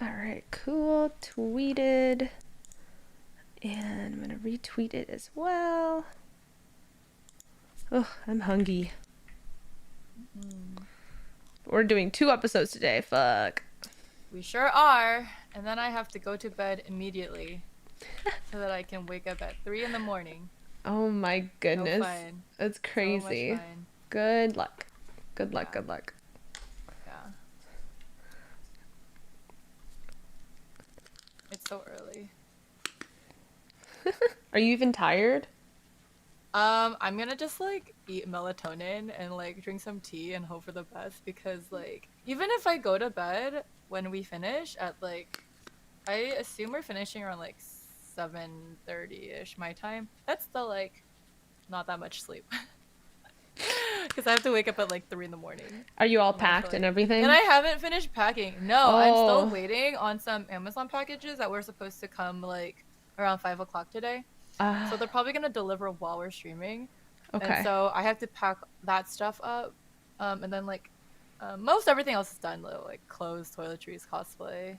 All right, cool. Tweeted. And I'm going to retweet it as well. Oh, I'm hungry. We're doing 2 episodes today. Fuck. We sure are. And then I have to go to bed immediately so that I can wake up at 3 in the morning. Oh my goodness. No fun. That's crazy. So much fun. Good luck. Good luck, Yeah. good luck. Yeah. It's so early. Are you even tired? I'm gonna just like eat melatonin and like drink some tea and hope for the best because like even if I go to bed when we finish at like I assume we're finishing around like 7:30ish my time. That's still like not that much sleep. Because I have to wake up at like 3 in the morning. Are you all And I have to, packed and like... everything? And I haven't finished packing. No, Oh. I'm still waiting on some Amazon packages that were supposed to come like around 5 o'clock today. So they're probably gonna deliver while we're streaming. Okay. And so I have to pack that stuff up. And then like most everything else is done, though, like clothes, toiletries, cosplay.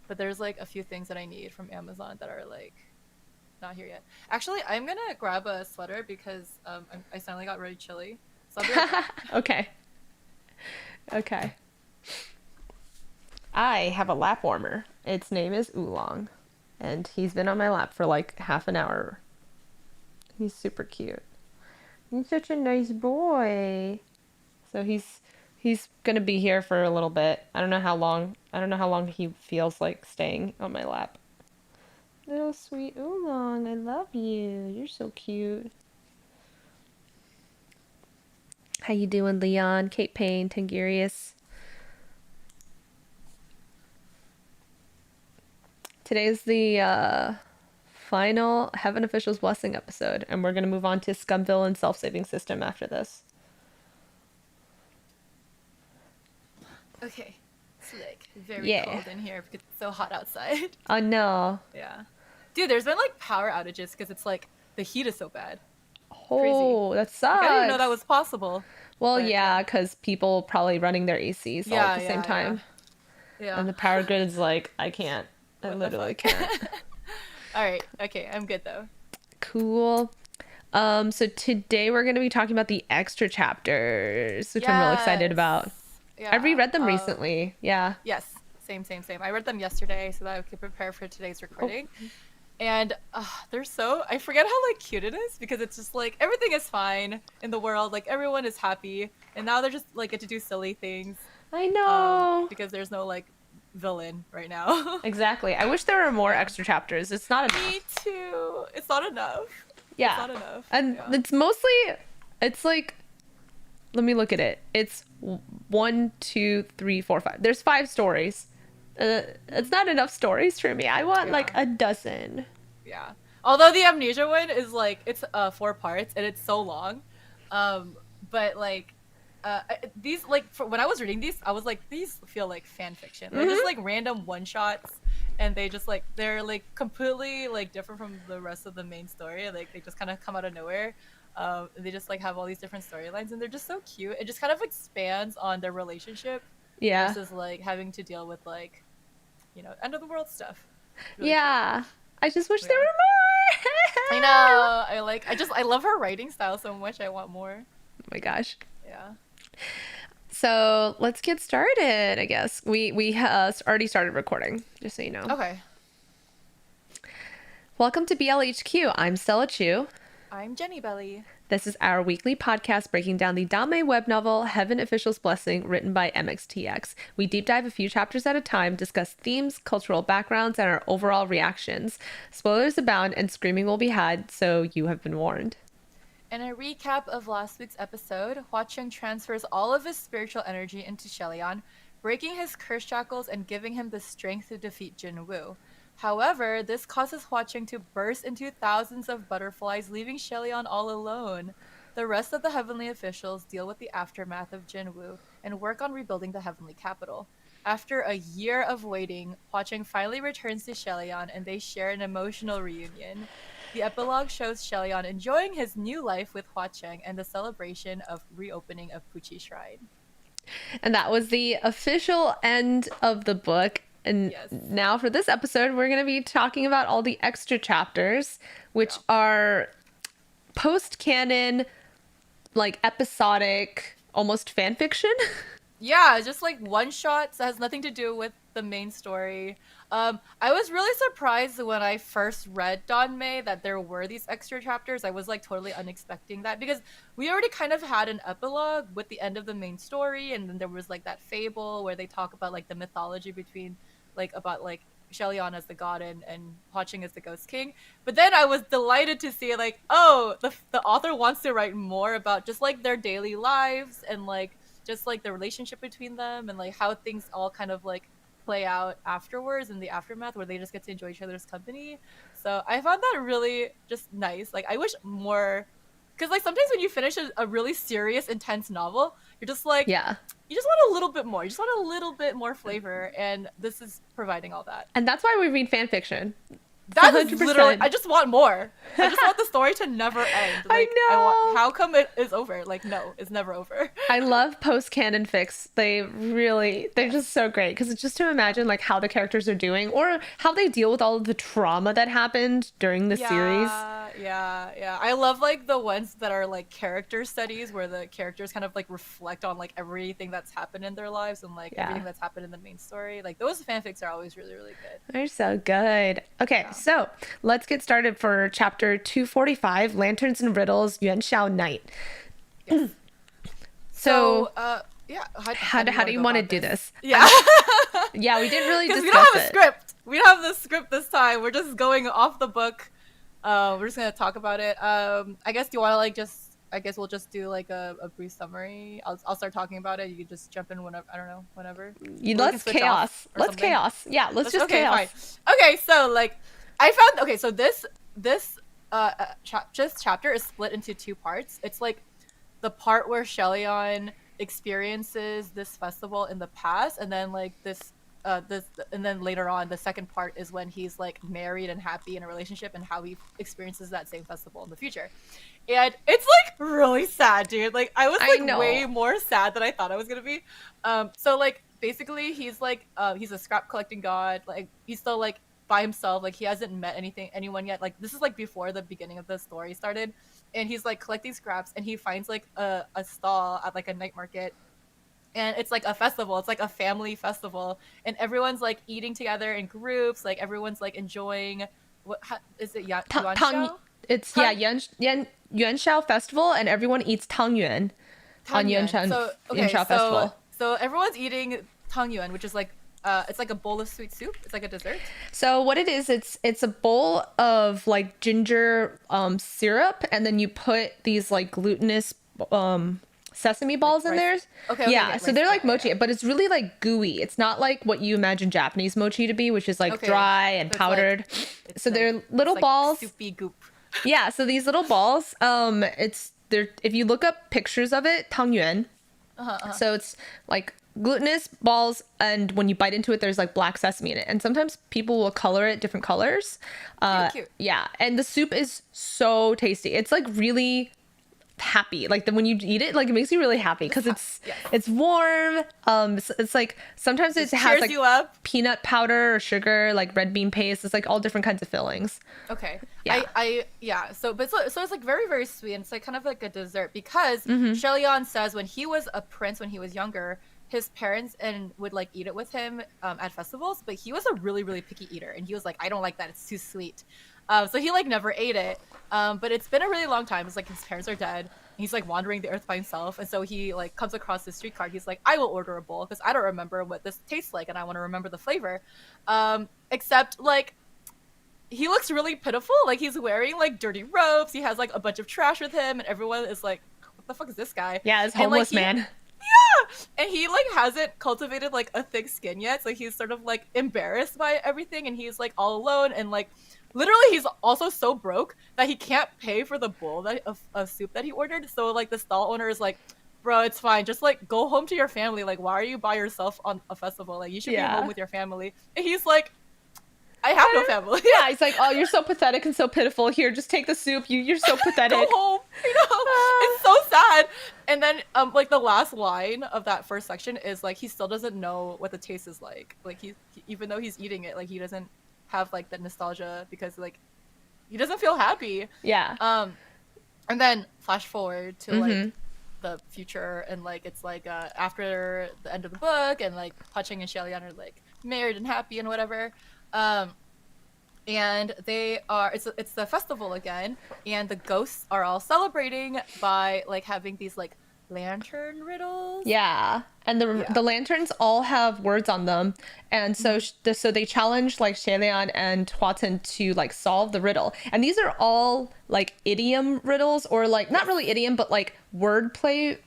But there's like a few things that I need from Amazon that are like not here yet. Actually, I'm gonna grab a sweater because I suddenly got really chilly. So I'll be right back. Okay. Okay. I have a lap warmer. Its name is Oolong. And he's been on my lap for like half an hour. He's super cute. He's such a nice boy. So he's gonna be here for a little bit. I don't know how long. I don't know how long he feels like staying on my lap. Little sweet Oolong, I love you. You're so cute. How you doing, Leon? Kate Payne, Tangirius. Today's the final Heaven Officials Blessing episode, and we're gonna move on to Scumville and Self-Saving System after this. Okay. It's like very cold in here because it's so hot outside. Oh no. Yeah. Dude, there's been like power outages because it's like the heat is so bad. Oh, Crazy. that sucks. Like, I didn't know that was possible. Well, but, yeah, because people probably running their ACs all at the same time. Yeah. And the power grid is like, I can't. I literally can't. All right. Okay, I'm good though. Cool. So today we're going to be talking about the extra chapters, which I'm really excited about. Yeah. I reread them recently. Yeah. Yes. Same. I read them yesterday so that I could prepare for today's recording. Oh. And they're so... I forget how like cute it is because it's just like everything is fine in the world. Like everyone is happy. And now they're just like get to do silly things. I know. Because there's no like villain right now. Exactly. I wish there were more extra chapters. It's not enough. Me too. It's not enough. Yeah. It's not enough. And it's mostly... It's like... Let me look at it. It's 1, 2, 3, 4, 5. There's 5 stories. It's not enough stories for me. I want like a dozen. Yeah. Although the amnesia one is like it's 4 parts and it's so long, but like these like when I was reading these, I was like these feel like fan fiction. They're just like random one shots, and they just like they're like completely like different from the rest of the main story. Like they just kind of come out of nowhere. They just like have all these different storylines, and they're just so cute. It just kind of expands on their relationship. Yeah. Versus like having to deal with like, you know, end of the world stuff. Really yeah. Cute. I just wish there were more. I know. I love her writing style so much. I want more. Oh my gosh. Yeah. So let's get started. I guess we already started recording. Just so you know. Okay. Welcome to BLHQ. I'm Stella Chu. I'm Jenny Belly. This is our weekly podcast breaking down the danmei web novel Heaven Officials Blessing, written by MXTX. We deep dive a few chapters at a time, discuss themes, cultural backgrounds, and our overall reactions. Spoilers abound and screaming will be had, so you have been warned. In a recap of last week's episode, Hua-Chung transfers all of his spiritual energy into Shelion, breaking his curse shackles and giving him the strength to defeat Jin Woo. However, this causes Hua-Chung to burst into thousands of butterflies, leaving Shelion all alone. The rest of the heavenly officials deal with the aftermath of Jin Woo and work on rebuilding the heavenly capital. After a year of waiting, Hua-Chung finally returns to Shelion and they share an emotional reunion. The epilogue shows Shelion enjoying his new life with Hua-Chung and the celebration of reopening of Puchi Shrine. And that was the official end of the book. And Yes. now for this episode, we're going to be talking about all the extra chapters, which Yeah. are post canon, like episodic, almost fan fiction. Yeah, just like one shots that has nothing to do with the main story. I was really surprised when I first read danmei that there were these extra chapters. I was like totally unexpecting that because we already kind of had an epilogue with the end of the main story, and then there was like that fable where they talk about like the mythology between like about like Shellyon as the god and Hua-Ching as the ghost king. But then I was delighted to see like, oh, the author wants to write more about just like their daily lives and like just like the relationship between them and like how things all kind of like play out afterwards in the aftermath where they just get to enjoy each other's company. So I found that really just nice. Like I wish more, because like sometimes when you finish a really serious intense novel, you're just like, Yeah. you just want a little bit more, you just want a little bit more flavor, and this is providing all that. And that's why we read fan fiction. That is literally, 100%. I just want more. I just want the story to never end. Like, I know. how come it is over? Like, no, it's never over. I love post canon fics. They're just so great because it's just to imagine like how the characters are doing or how they deal with all of the trauma that happened during the series. Yeah. I love like the ones that are like character studies where the characters kind of like reflect on like everything that's happened in their lives and like everything that's happened in the main story. Like those fanfics are always really, really good. They're so good. Okay, Yeah. so let's get started for chapter 245, Lanterns and Riddles, Yuan Shao Night. Yes. So, yeah. how do you want to do this? Yeah. Yeah, we didn't really Because discuss we don't have a it. script. We don't have the script this time. We're just going off the book. We're just gonna talk about it. I guess do you want to like just? I guess we'll just do like a brief summary. I'll start talking about it. You can just jump in whenever. I don't know, whenever. Or we can Let's switch off chaos. or Let's something. chaos. Yeah, let's just okay, chaos. fine. Okay, so like I found okay, so this just chapter is split into two parts. It's like the part where Shellyon experiences this festival in the past, and then like this and then later on the second part is when he's like married and happy in a relationship and how he experiences that same festival in the future. And it's like really sad, dude. Like I was like way more sad than I thought I was gonna be. So like basically he's like he's a scrap collecting god. Like he's still like by himself. Like he hasn't met anyone yet. Like this is like before the beginning of the story started, and he's like collecting scraps and he finds like a stall at like a night market. And it's like a festival. It's like a family festival, and everyone's like eating together in groups. Like everyone's like enjoying. What is it? Yuan Shao? It's Yuan Shao Festival, and everyone eats tangyuan on Yuan Shao Festival. So everyone's eating tangyuan, which is like it's like a bowl of sweet soup. It's like a dessert. So what it is, it's a bowl of like ginger syrup, and then you put these like glutinous sesame balls like in there. Okay, yeah, so they're like mochi, but it's really like gooey. It's not like what you imagine Japanese mochi to be, which is like dry and powdered. So they're little balls. Soupy goop. Yeah, so these little balls, it's there. If you look up pictures of it, tangyuan. So it's like glutinous balls, and when you bite into it, there's like black sesame in it. And sometimes people will color it different colors. Cute. Yeah, and the soup is so tasty. It's like really happy, like when you eat it, like it makes you really happy because it's warm. It's like sometimes it has like you up. peanut powder or sugar, like red bean paste. It's like all different kinds of fillings. Okay. Yeah. So it's like very, very sweet, and it's like kind of like a dessert because Shellyon says when he was a prince, when he was younger, his parents and would like eat it with him at festivals, but he was a really, really picky eater, and he was like, I don't like that, it's too sweet. So he like never ate it. But it's been a really long time. It's like his parents are dead. He's like wandering the earth by himself, and so he like comes across this street card. He's like, I will order a bowl because I don't remember what this tastes like, and I want to remember the flavor. Except like he looks really pitiful. Like he's wearing like dirty robes. He has like a bunch of trash with him, and everyone is like, what the fuck is this guy? Yeah, it's homeless man. Yeah, and he like hasn't cultivated like a thick skin yet, so he's sort of like embarrassed by everything, and he's like all alone, and like literally he's also so broke that he can't pay for the bowl of soup that he ordered. So like the stall owner is like, bro, it's fine, just like go home to your family. Like why are you by yourself on a festival? Like you should be home with your family. And he's like, I have no family. Yeah, he's like, oh, you're so pathetic and so pitiful. Here, just take the soup. You're so Go pathetic. home. It's so sad. And then like the last line of that first section is like he still doesn't know what the taste is like. Like he even though he's eating it, like he doesn't have like the nostalgia because like he doesn't feel happy. Yeah. And then flash forward to like Mm-hmm. the future, and like it's like after the end of the book, and like Haching and Xiaolian are like married and happy and whatever. And they are it's the festival again, and the ghosts are all celebrating by like having these like lantern riddles. Yeah. And the lanterns all have words on them. And so so they challenge like Shelian and Huaten to like solve the riddle. And these are all like idiom riddles, or like not really idiom, but like wordplay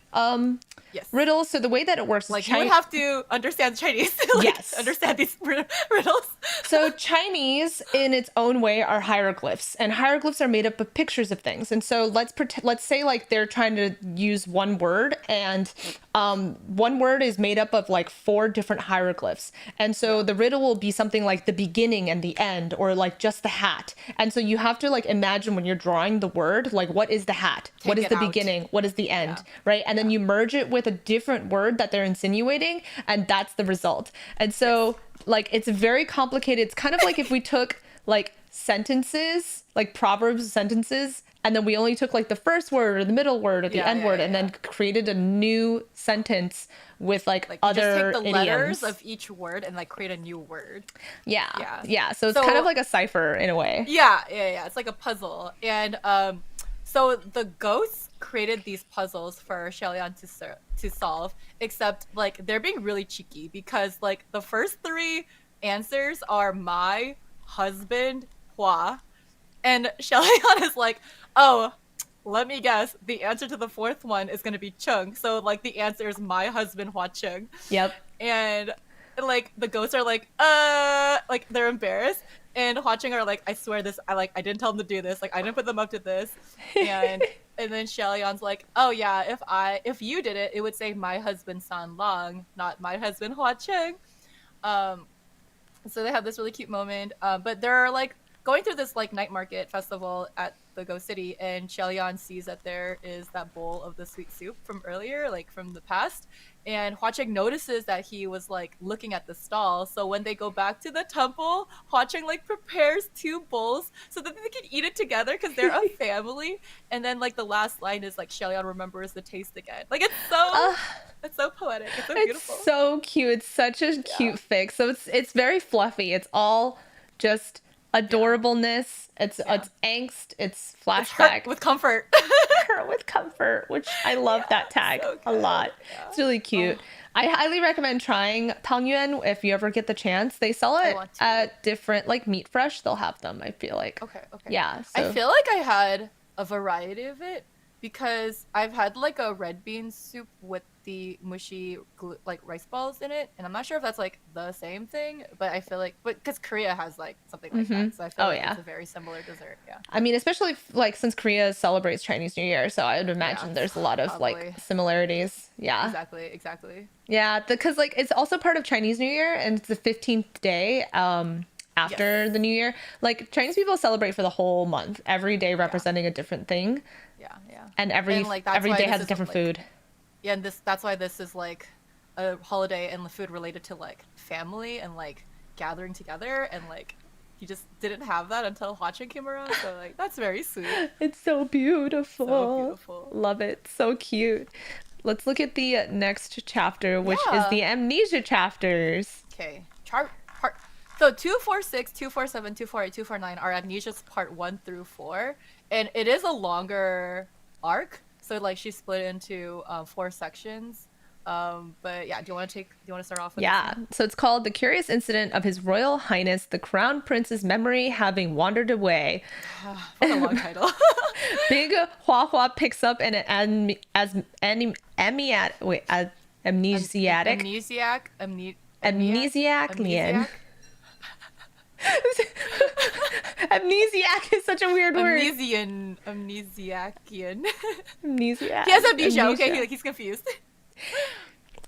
Yes. riddles. So the way that it works Like is you would have to understand Chinese to like, Yes. understand these riddles. So Chinese in its own way are hieroglyphs, and hieroglyphs are made up of pictures of things. And so let's say like they're trying to use one word, and one word is made up of like 4 different hieroglyphs. And so the riddle will be something like the beginning and the end, or like just the hat. And so you have to like imagine when you're drawing the word, like what is the hat? Take What is it the out. beginning? What is the end? Yeah. Right? And then you merge it with a different word that they're insinuating, and that's the result. And so like it's very complicated. It's kind of like if we took like sentences, like proverbs sentences, and then we only took like the first word or the middle word or the end word, and then created a new sentence with like Like other you just take the idioms. letters of each word and like create a new word. Yeah. So it's kind of like a cipher in a way. Yeah. It's like a puzzle. And so the ghosts created these puzzles for Xiaolian to solve, except like they're being really cheeky because like the first 3 answers are my husband Hua, and Xiaolian is like, oh, let me guess, the answer to the 4th one is going to be Chung. So like the answer is my husband Hua Chung. Yep. And like the ghosts are like they're embarrassed, and Hwaching are like, I swear this, I didn't tell them to do this, like I didn't put them up to this. And then Xiaolian's like, oh yeah, if you did it, it would say my husband San Long, not my husband Hwaching. So they have this really cute moment, but they're like going through this like night market festival at the Ghost City, and Xiaolian sees that there is that bowl of the sweet soup from earlier, like from the past, and Hwaching notices that he was like looking at the stall. So when they go back to the temple, Hwaching like prepares 2 bowls so that they can eat it together because they're a family. And then like the last line is like Xiaolian remembers the taste again. Like it's so poetic. It's so beautiful. It's so cute. It's such a cute fic. So it's very fluffy. It's all just adorableness. It's angst. It's flashback. It's with comfort. Her with comfort, which I love that tag a lot. Yeah. It's really cute. I highly recommend trying tangyuan if you ever get the chance. They sell it at different, like Meat Fresh. They'll have them, I feel like. Okay. Yeah. So. I feel like I had a variety of it because I've had like a red bean soup with the mushy like rice balls in it, and I'm not sure if that's like the same thing, but I feel like, but because Korea has like something like that, so I feel like it's a very similar dessert. Yeah. I mean, especially like since Korea celebrates Chinese New Year, so I would imagine there's a lot of like similarities. Yeah. Exactly. Yeah, because like it's also part of Chinese New Year, and it's the 15th day after the New Year. Like Chinese people celebrate for the whole month, every day representing a different thing. Yeah. And every day has a different food. Yeah, and that's why this is like a holiday and the food related to like family and like gathering together, and like he just didn't have that until Hwaching came around, so like that's very sweet. It's so beautiful. So beautiful. Love it. So cute. Let's look at the next chapter, which is the amnesia chapters. Okay. So 246, 247, 248, 249 are amnesia's part 1 through 4, and it is a longer arc. So like she split into 4 sections. But yeah, do you want to start off with this one? So it's called The Curious Incident of His Royal Highness the Crown Prince's Memory Having Wandered Away. What a long title. Big Hua Hua picks up an amnesiac Lian. Amnesiac is such a weird word. Amnesiacian. Amnesiac. He has amnesia. Okay, he's confused.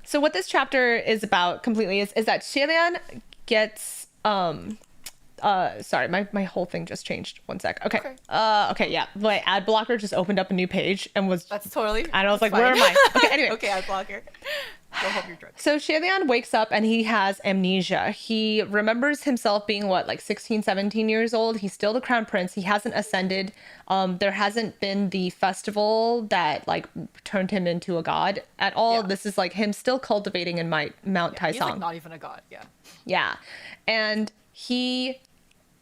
So what this chapter is about completely is that Shilian gets sorry, my whole thing just changed. One sec. Okay. Okay. Okay, yeah. My ad blocker just opened up a new page and was That's totally. and I was like, fine. where am I? Okay, anyway. Okay, I blocker. Go home your drugs. So Shelian wakes up and he has amnesia. He remembers himself being what, like 16, 17 years old. He's still the crown prince. He hasn't ascended. There hasn't been the festival that like turned him into a god at all. Yeah. This is like him still cultivating in Mount He's like Taisong. not even a god. Yeah. Yeah. And he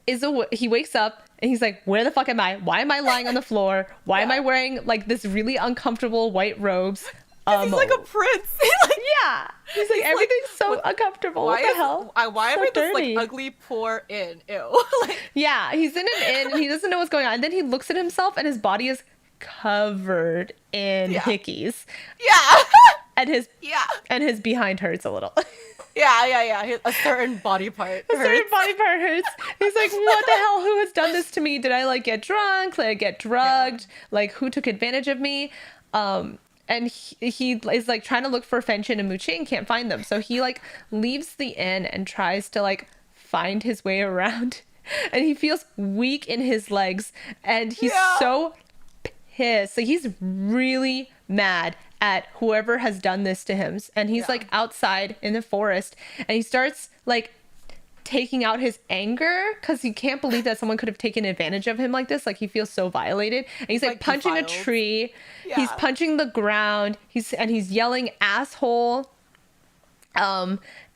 wakes up and he's like, where the fuck am I? Why am I lying on the floor? Why am I wearing like this really uncomfortable white robes? He's like a prince. Like, yeah. He's like, everything's so uncomfortable. What the hell? Why am So I this dirty. like ugly poor inn? Ew. Like, Yeah, he's in an inn and he doesn't know what's going on. And then he looks at himself and his body is covered in hickeys. yeah. And his Yeah. and his behind hurts a little. Yeah. A certain body part. A certain body part hurts. He's like, what the hell? Who has done this to me? Did I like get drunk? Did I get drugged? Like who took advantage of me? And he is like trying to look for Fenchen and Muqing, can't find them. So he like leaves the inn and tries to like find his way around. And he feels weak in his legs and he's so pissed. So he's really mad at whoever has done this to him. And he's like outside in the forest and he starts like taking out his anger because he can't believe that someone could have taken advantage of him like this. Like he feels so violated and he's like punching defiled. a tree. He's punching the ground. He's yelling asshole.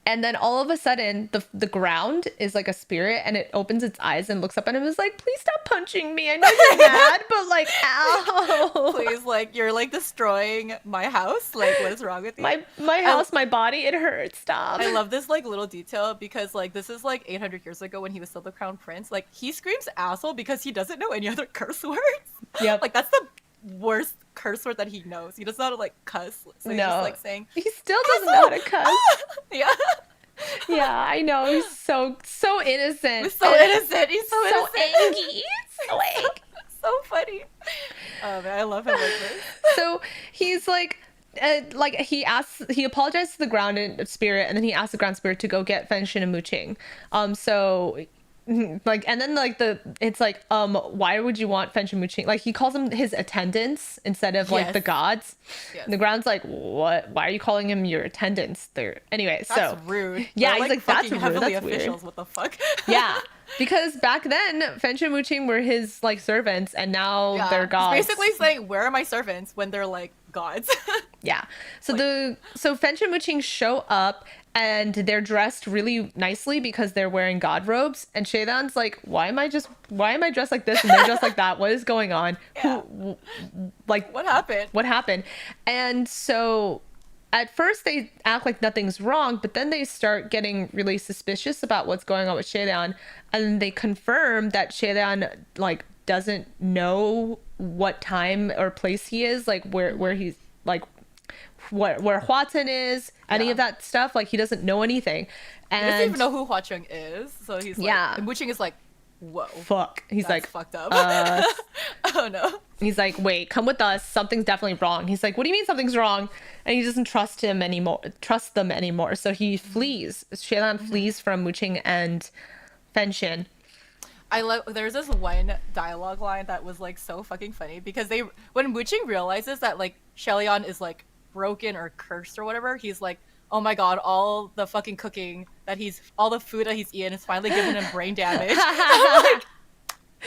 And then all of a sudden the ground is like a spirit and it opens its eyes and looks up at him and is like, please stop punching me. I know you're mad, but like, ow. Please, like, you're like destroying my house. Like, what is wrong with you? My house, my body, it hurts. Stop. I love this like little detail because like this is like 800 years ago when he was still the crown prince. Like he screams asshole because he doesn't know any other curse words. Yep. Like that's the worst curse word that he knows. He doesn't know how to like cuss. So he's just like saying he still doesn't know how to cuss. Yeah. Yeah, I know. He's so innocent. He's so innocent. He's so innocent. Angy. So angry. So funny. Oh man, I love him like this. So he's like he apologizes to the ground spirit and then he asks the ground spirit to go get Fenchen and Muqing. So like and then like it's like why would you want Fenchen Muqing? Like he calls them his attendants instead of like the gods. Yes. And the ground's like, what? Why are you calling him your attendants? They're anyway. That's rude. Yeah, They're, he's like that's rude. Heavily That's officials. weird. What the fuck? Yeah, because back then Fenchen and Muqing were his like servants, and now they're gods. He's basically saying, "Where are my servants?" when they're like gods. Yeah. So Fenchen and Muqing show up and they're dressed really nicely because they're wearing god robes. And Shaydan's like, why am I dressed like this and they're dressed like that? What is going on? Yeah. What happened? What happened? And so at first they act like nothing's wrong, but then they start getting really suspicious about what's going on with Shaydan. And they confirm that Shaydan like doesn't know what time or place he is, like where he's like where Hua-Ten is, any of that stuff. Like he doesn't know anything. And He doesn't even know who Hua Chung is, so he's like, and Wu Ching is like, whoa, fuck. He's that's like fucked up. Oh no. He's like, wait, come with us. Something's definitely wrong. He's like, what do you mean something's wrong? And he doesn't trust them anymore. So he flees. Shaylan flees from Muqing and Fenchen. There's this one dialogue line that was like so fucking funny because when Wu Ching realizes that like Shelion is like broken or cursed or whatever, he's like, oh my god, all the fucking cooking all the food that he's eaten is finally giving him brain damage. Like,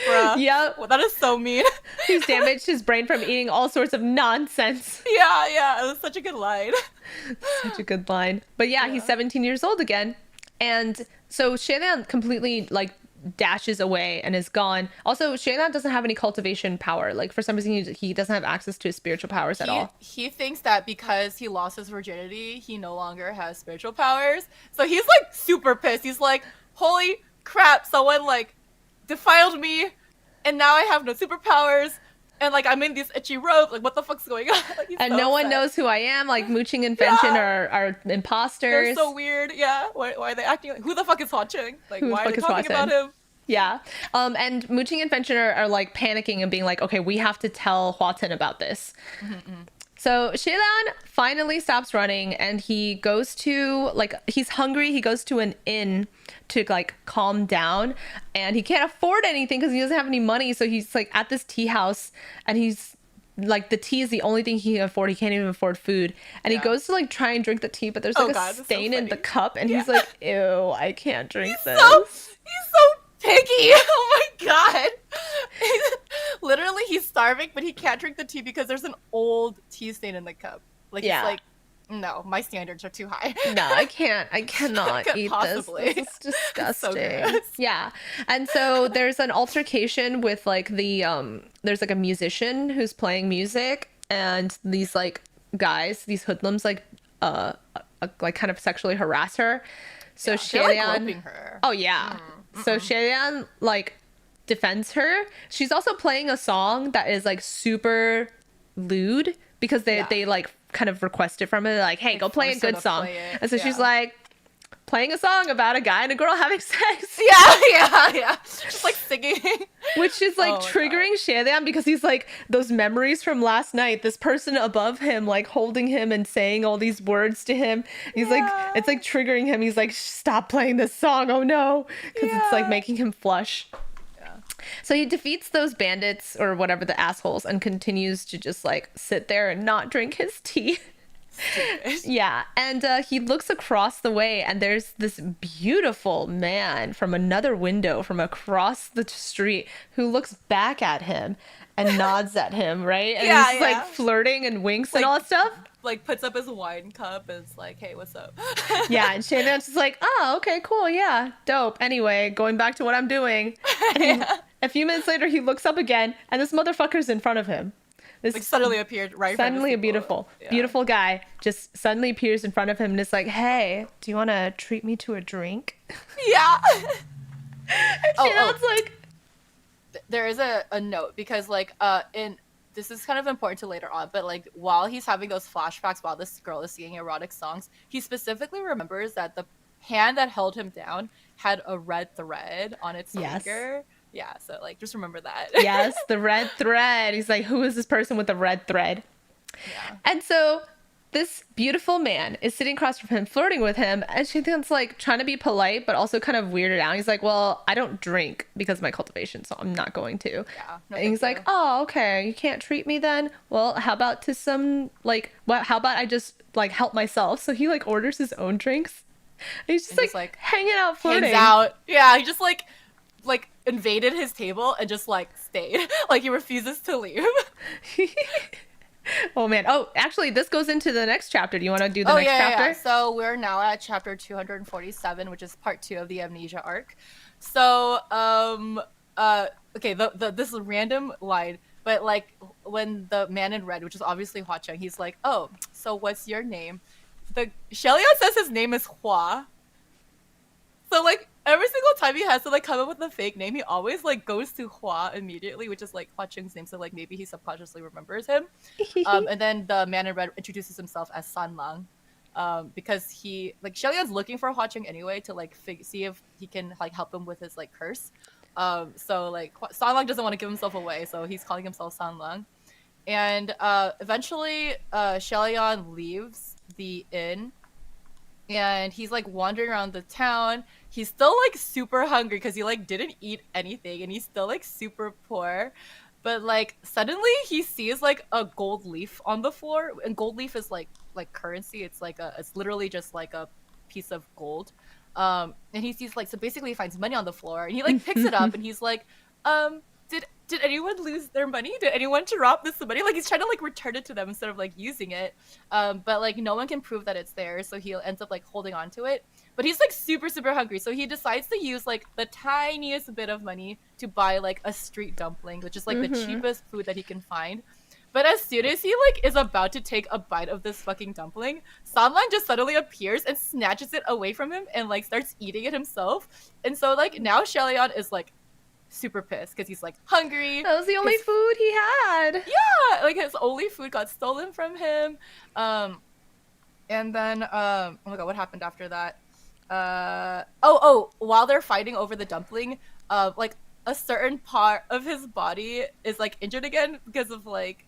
bruh. Yep. Well, that is so mean. He's damaged his brain from eating all sorts of nonsense. Yeah, it was such a good line. Such a good line. But yeah, he's 17 years old again. And so Shaylan completely like dashes away and is gone. Also, Shaylan doesn't have any cultivation power. Like for some reason he doesn't have access to his spiritual powers at all. He thinks that because he lost his virginity, he no longer has spiritual powers. So he's like super pissed. He's like, holy crap, someone like defiled me and now I have no superpowers. And like I'm in these itchy robes, like what the fuck's going on? Like, and so no one upset. knows who I am. Like Muqing and Fenchen are imposters. They're so weird. Yeah. Why are they acting like? Who the fuck is watching? Like Who the why fuck are they is talking Hua-Ten? about him? Yeah. And Muqing and Fenchen are like panicking and being like, okay, we have to tell Hua-Ten about this. So Shailan finally stops running and he goes to like he's hungry. He goes to an inn to like calm down, and he can't afford anything because he doesn't have any money. So he's like at this tea house, and he's like the tea is the only thing he can afford. He can't even afford food, and he Yeah. goes to like try and drink the tea, but there's like Oh a God, that's so stain in the funny. cup, and Yeah. he's like, "Ew, I can't drink So this." he's so picky. Oh my God. Literally, he's starving, but he can't drink the tea because there's an old tea stain in the cup. Like he's Yeah. like, no, my standards are too high. No, I can't. I I cannot could eat this. possibly. This is It's so disgusting. gross. Yeah. And so there's an altercation with like there's like a musician who's playing music, and these like guys, these hoodlums like kind of sexually harass her. So Yeah, they're like Shalian. groping her. Oh yeah. So Shalian like defends her. She's also playing a song that is like super lewd because Yeah. they like kind of request it from her. They're like, hey, Like, go play a force her good to song. play it. And so she's Yeah. like playing a song about a guy and a girl having sex. Yeah. Just like singing. Which is like Oh my triggering Shalian because he's like those memories from last night, this person above him like holding him and saying all these words to him. He's like Yeah. it's like triggering him. He's like, stop playing this song, oh no, because it's like Yeah. making him flush. Yeah. So he defeats those bandits or whatever, the assholes, and continues to just like sit there and not drink his tea. Stupid. Yeah, and he looks across the way, and there's this beautiful man from another window from across the street who looks back at him and nods at him, right? And Yeah, he's yeah. like flirting and winks and Like- all that stuff. Like puts up his wine cup and is like, hey, what's up? Yeah, and Shannon's just like, oh, okay, cool, yeah, dope. Anyway, going back to what I'm doing. And he, a few minutes later, he looks up again, and this motherfucker's in front of him. This Like suddenly appeared right in front of suddenly a his people. beautiful, Yeah. beautiful guy just suddenly appears in front of him and is like, hey, do you want to treat me to a drink? Yeah. And Oh, Shannon's like, There is a note because like in this is kind of important to later on, but like while he's having those flashbacks while this girl is singing erotic songs, he specifically remembers that the hand that held him down had a red thread on its Yes. finger. Yeah, so like just remember that. yes, the red thread. He's like, who is this person with the red thread? Yeah. And so this beautiful man is sitting across from him, flirting with him, and Shannon's like trying to be polite, but also kind of weirded out. He's like, well, I don't drink because of my cultivation, so I'm not going to. Yeah. No, And he's thank like, oh, okay, you can't treat me then? Well, how about to some, like, what, how about I just, like, help myself? So he, like, orders his own drinks. And he's just, And like, hanging out, you. flirting. Hangs out. Yeah, he just like invaded his table and just like stayed. Like he refuses to leave. Oh, man. Oh, actually, this goes into the next chapter. Do you want to do the next chapter? Yeah. So we're now at chapter 247, which is part 2 of the amnesia arc. So okay, this random line, but like when the man in red, which is obviously Hua Cheng, he's like, oh, so what's your name? The Shelion says his name is Hua. So like every single time he has to like come up with a fake name, he always like goes to Hua immediately, which is like Hua Cheng's name. So like maybe he subconsciously remembers him. And then the man in red introduces himself as San Lang, because he like Shellyan's looking for Hua Cheng anyway to like see if he can like help him with his like curse. So like San Lang doesn't want to give himself away, so he's calling himself San Lang. And eventually, Shellyan leaves the inn, and he's like wandering around the town. He's still like super hungry because he like didn't eat anything, and he's still like super poor. But like suddenly he sees like a gold leaf on the floor, and gold leaf is like currency. It's like it's literally just like a piece of gold. And he sees like, so basically he finds money on the floor, and he like picks it up, and he's like, did anyone lose their money? Did anyone drop this money? Like he's trying to like return it to them instead of like using it. But like no one can prove that it's there, so he ends up like holding on to it. But he's like super hungry, so he decides to use like the tiniest bit of money to buy like a street dumpling, which is like the cheapest food that he can find. But as soon as he like is about to take a bite of this fucking dumpling, Sanlang just suddenly appears and snatches it away from him and like starts eating it himself. And so like now Shellyan is like super pissed because he's like hungry. That was the only food he had. Yeah, like his only food got stolen from him. And then oh my god, what happened after that? While they're fighting over the dumpling, like a certain part of his body is like injured again because of like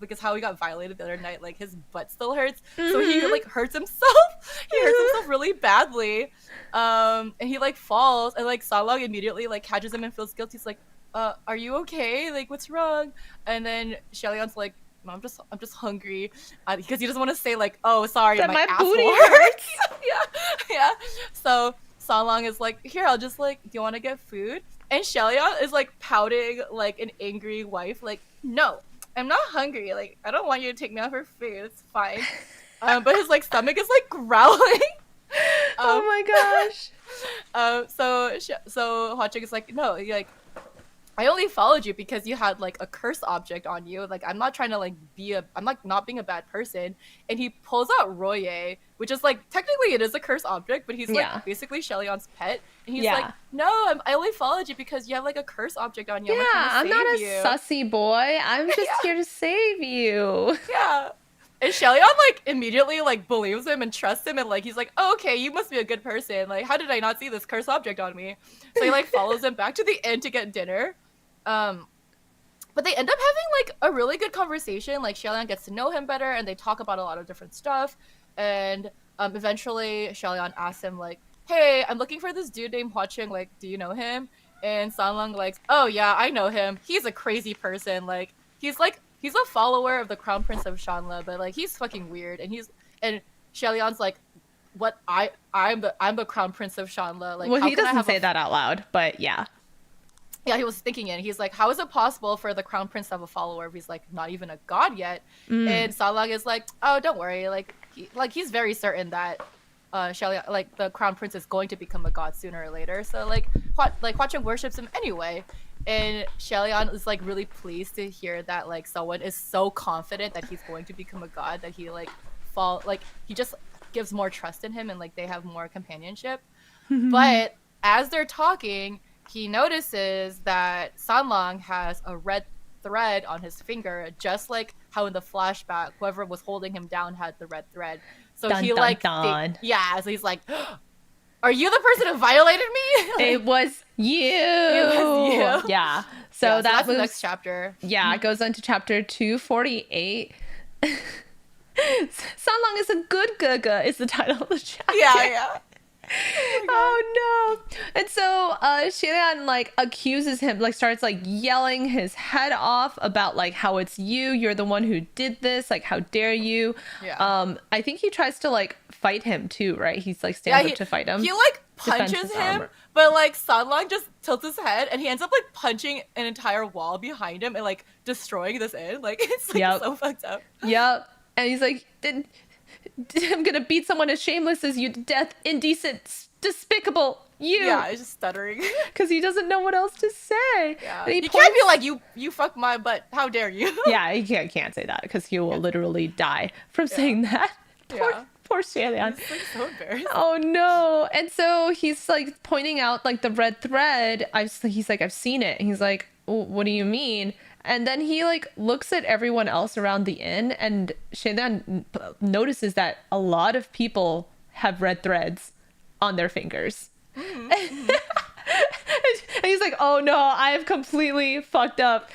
because how he got violated the other night. Like his butt still hurts, so he like hurts himself. He hurts himself really badly, and he like falls, and like Salong immediately like catches him and feels guilty. He's like, are you okay? Like, what's wrong? And then Shellyan's like, no, I'm just hungry, because he doesn't want to say like, oh, sorry, That my my asshole booty hurts. Yeah. So Salong is like, here, I'll just like, do you want to get food? And Shellyan is like pouting like an angry wife, like, no, I'm not hungry. Like, I don't want you to take me out for food. It's fine. But his like stomach is like growling. Oh my gosh. So Hwachik is like, no, like, I only followed you because you had like a curse object on you. Like, I'm not trying to like I'm like not being a bad person. And he pulls out Roye, which is like, technically it is a curse object, but he's like basically Shellyan's pet. And he's like, no, I only followed you because you have like a curse object on you. Yeah, I'm not a sussy boy. I'm just here to save you. Yeah. And Shellyan like immediately like believes him and trusts him, and like he's like, oh, okay, you must be a good person. Like, how did I not see this curse object on me? So he like follows him back to the inn to get dinner. But they end up having like a really good conversation. Like, Shellyan gets to know him better, and they talk about a lot of different stuff. And eventually Shellyan asks him like, hey, I'm looking for this dude named Hwachik. Like, do you know him? And Sanlang like, oh yeah, I know him. He's a crazy person. Like, he's a follower of the Crown Prince of Shanla, but like he's fucking weird. And Shellyan's like, what? I'm the Crown Prince of Shanla. Like, well, he doesn't say that out loud, but yeah. Yeah, he was thinking it. He's like, how is it possible for the Crown Prince to have a follower if he's like not even a god yet? And Salang is like, oh, don't worry. Like he's very certain that Shellyan, like the Crown Prince, is going to become a god sooner or later. So like Hwachik worships him anyway. And Shellyan is like really pleased to hear that like someone is so confident that he's going to become a god that he like he just gives more trust in him, and like they have more companionship. But as they're talking, he notices that Sanlang has a red thread on his finger, just like how in the flashback whoever was holding him down had the red thread. So dun, he dun, like dun. so he's like, are you the person who violated me? Like, it was you. Yeah. So that's the next chapter. Yeah, it goes on to chapter 248. Sanlang is a good gaga is the title of the chapter. Yeah. Oh no. And so Shellyan like accuses him, like starts like yelling his head off about like how it's you're the one who did this, like how dare you. I think he tries to like fight him too, right? He's like stands up to fight him. He like punches him, but like Sanlang just tilts his head and he ends up like punching an entire wall behind him and like destroying this inn. Like, it's like so fucked up. Yep. And he's like, I'm gonna beat someone as shameless as you to death, indecent, despicable, you. Yeah, he's just stuttering. Because he doesn't know what else to say. Yeah. You can't be like, you fuck my butt, how dare you? Yeah, he can't say that because he will literally die from saying that. Poor Shellyan. He's like so embarrassed. Oh no. And so he's like pointing out like the red thread. He's like, I've seen it. And he's like, what do you mean? And then he like looks at everyone else around the inn, and Shellyan notices that a lot of people have red threads on their fingers. And he's like, oh no, I have completely fucked up.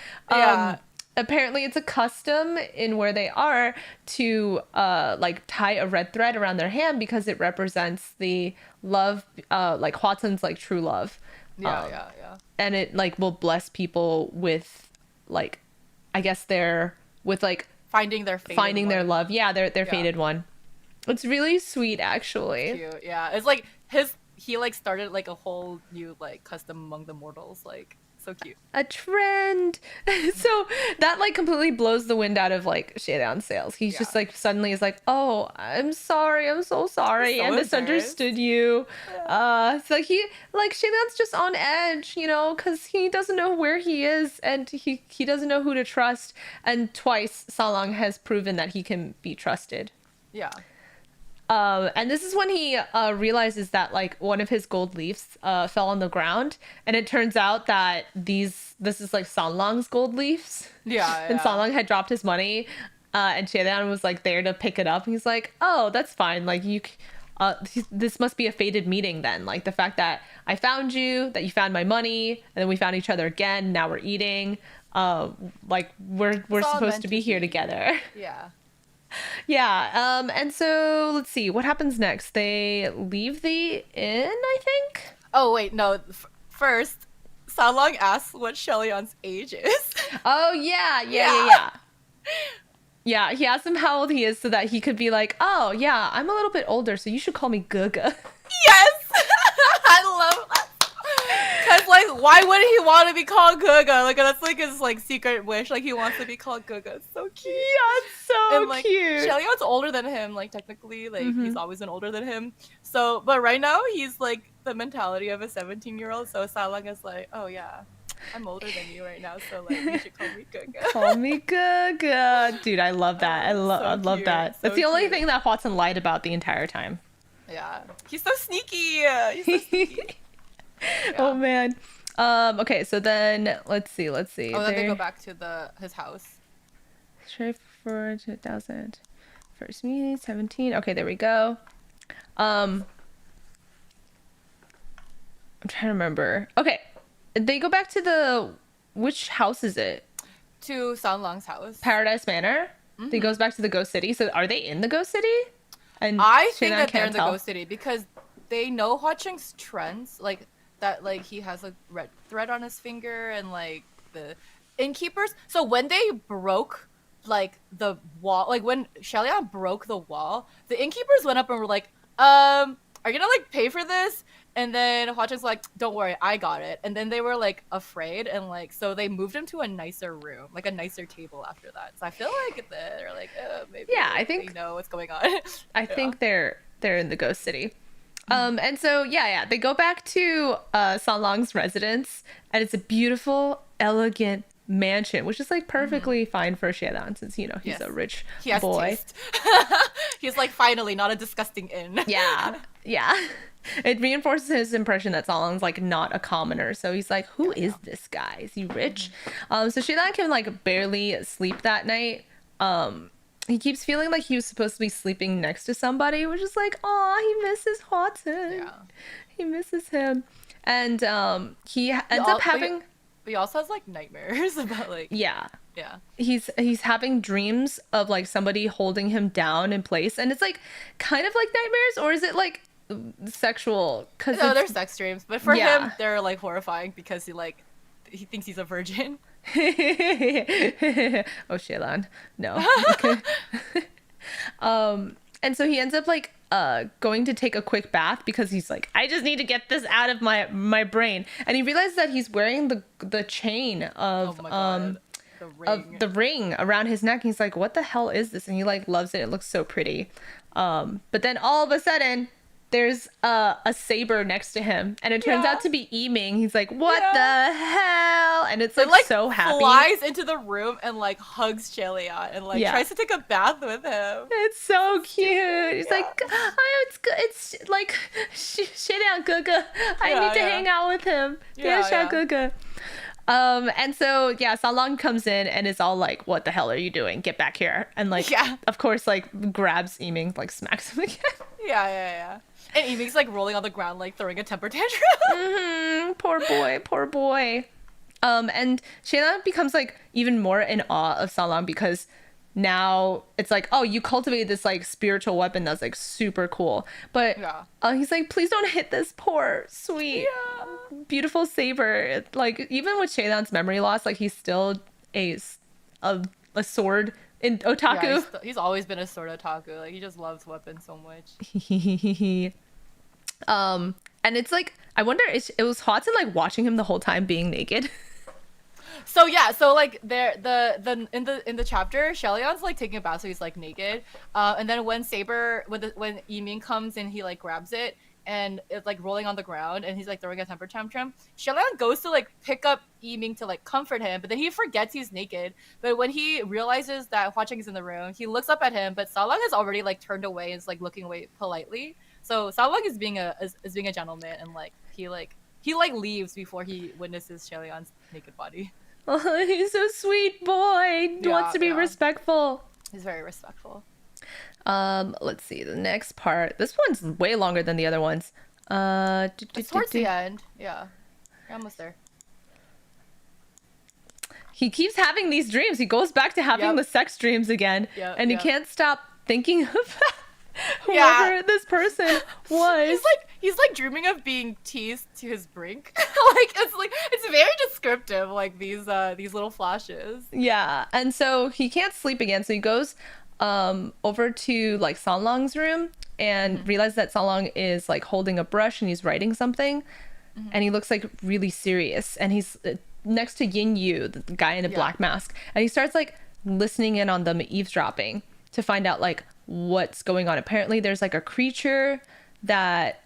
Apparently it's a custom in where they are to like tie a red thread around their hand because it represents the love, like Hwatun's like true love. Yeah. And it like will bless people with like, I guess they're with like finding their love. Yeah, their fated one. It's really sweet, actually. Cute. Yeah, it's like he like started like a whole new like custom among the mortals. Like, so cute. A trend. So that like completely blows the wind out of like Shellyan's sails. He's just like suddenly is like, oh, I'm sorry, I'm so sorry, I misunderstood you. So like Shellyan's just on edge, you know, because he doesn't know where he is and he doesn't know who to trust. And twice Salang has proven that he can be trusted. Yeah. And this is when he realizes that like one of his gold leaves fell on the ground, and it turns out that this is like Sanlang's gold leaves. Yeah. And Sanlang had dropped his money, and Shellyan was like there to pick it up. He's like, oh, that's fine. Like this must be a fated meeting then. Like the fact that I found you, that you found my money, and then we found each other again. Now we're eating. Like we're It's all supposed meant to be here be. together. Yeah. Yeah. And so let's see what happens next. They leave the inn, I think. Oh wait, no. First, Salong asks what Shellyeon's age is. Oh yeah, yeah, yeah, Yeah. yeah. Yeah, he asked him how old he is so that he could be like, "Oh, yeah, I'm a little bit older, so you should call me Guga." Yes! I love that. Cause like, why wouldn't he want to be called Guga? Like that's like his like secret wish. Like he wants to be called Guga. It's so cute. Yeah, it's so And like cute. Shellyeon's older than him. Like technically, like Mm-hmm. he's always been older than him. So, but right now he's like the mentality of a 17-year-old. So Salang is like, oh yeah, I'm older than you right now. So like, you should call me Guga. Call me Guga. Dude, I love that. I So love cute, that. so That's the only cute. thing that Watson lied about the entire time. Yeah, he's so sneaky. He's so sneaky. Oh Yeah. man. Okay, so then let's see. Oh, then they go back to his house. Straight for 2000. First meeting, 17. Okay, there we go. I'm trying to remember. Okay. They go back to the which house is it? To Sanlang's house. Paradise Manor. They goes back to the Ghost City. So are they in the Ghost City? And I think Shayna that they're can't in the tell. Ghost City because they know Hwa-Chung's trends, like that, like he has a red thread on his finger, and like the innkeepers. So when they broke like the wall, like when Shellyan broke the wall, the innkeepers went up and were like, are you gonna like pay for this?" And then Hwa-Chung's like, "Don't worry, I got it." And then they were like afraid, and like so they moved him to a nicer room, like a nicer table after that. So I feel like they're like, maybe Yeah, I they think know what's going on. I Yeah. think they're in the Ghost City. And so yeah, they go back to Sanlang's residence, and it's a beautiful, elegant mansion, which is like perfectly fine for Xielan since he's Yes. a rich He has boy. taste. He's like, finally, not a disgusting inn. Yeah, yeah. It reinforces his impression that Sanlang's like not a commoner. So he's like, who is this guy? Is he rich? So Xielan can like barely sleep that night. He keeps feeling like he was supposed to be sleeping next to somebody, which is like, oh, he misses Houghton. Yeah. He misses him. And he ends al- up but he- having But he also has like nightmares about like, yeah. yeah. He's having dreams of like somebody holding him down in place, and it's like kind of like nightmares, or is it like sexual? Because No, they're sex dreams, but for Yeah. him, they're like horrifying because he thinks he's a virgin. Oh, Shaylan, no. Okay. And so he ends up like going to take a quick bath because he's like, I just need to get this out of my brain. And he realizes that he's wearing the chain Oh of my god. The ring. of the ring around his neck. He's like, what the hell is this? And he like loves it. It looks so pretty. But then all of a sudden there's a saber next to him, and it turns Yeah. out to be Yiming. He's like, what Yeah. the hell? And it's It, like so happy. flies into the room and like hugs Chelia and like Yeah. tries to take a bath with him. It's so cute. He's Yeah. like, oh, it's good. It's like Shirian Guga. I Yeah, need to yeah. hang out with him. Yeah, Yeah, yeah. Guga. And so yeah, Salong comes in and is all like, "What the hell are you doing? Get back here!" And like, Yeah. of course, like grabs Yiming, like smacks him again. Yeah. And Yiming's like rolling on the ground, like throwing a temper tantrum. Poor boy, poor boy. And Shayla becomes like even more in awe of Salong because now it's like, oh, you cultivated this like spiritual weapon that's like super cool. But Yeah. he's like, please don't hit this poor, sweet, beautiful saber. Like even with Shaylan's memory loss, like he's still a sword in otaku. Yeah, he's always been a sword otaku. Like he just loves weapons so much. And it's like, I wonder if it was Hudson like watching him the whole time being naked. So yeah, so like there the in the chapter, Shellyan's like taking a bath, so he's like naked. And then when when Yiming comes and he like grabs it and it's like rolling on the ground and he's like throwing a temper tantrum, Shellyan goes to like pick up Yiming to like comfort him, but then he forgets he's naked. But when he realizes that Hwa Chang is in the room, he looks up at him, but Salang has already like turned away and is like looking away politely. So Salang is being a gentleman and like he leaves before he witnesses Shellyan's naked body. Oh, he's a sweet boy. He wants to be Yeah. respectful. He's very respectful. Let's see the next part. This one's way longer than the other ones. Uh, do, do, It's do, towards the do. end. Yeah. You're almost there. He keeps having these dreams. He goes back to having Yep. the sex dreams again, Yep. and he Yep. can't stop thinking of Yeah. whoever this person was. He's like dreaming of being teased to his brink. Like it's very descriptive, like these little flashes. Yeah, and so he can't sleep again. So he goes over to like Sanlong's room and Mm-hmm. realizes that Sanlong is like holding a brush and he's writing something, Mm-hmm. and he looks like really serious. And he's next to Yin Yu, the guy in a Yeah. black mask, and he starts like listening in on them eavesdropping to find out like what's going on. Apparently, there's like a creature that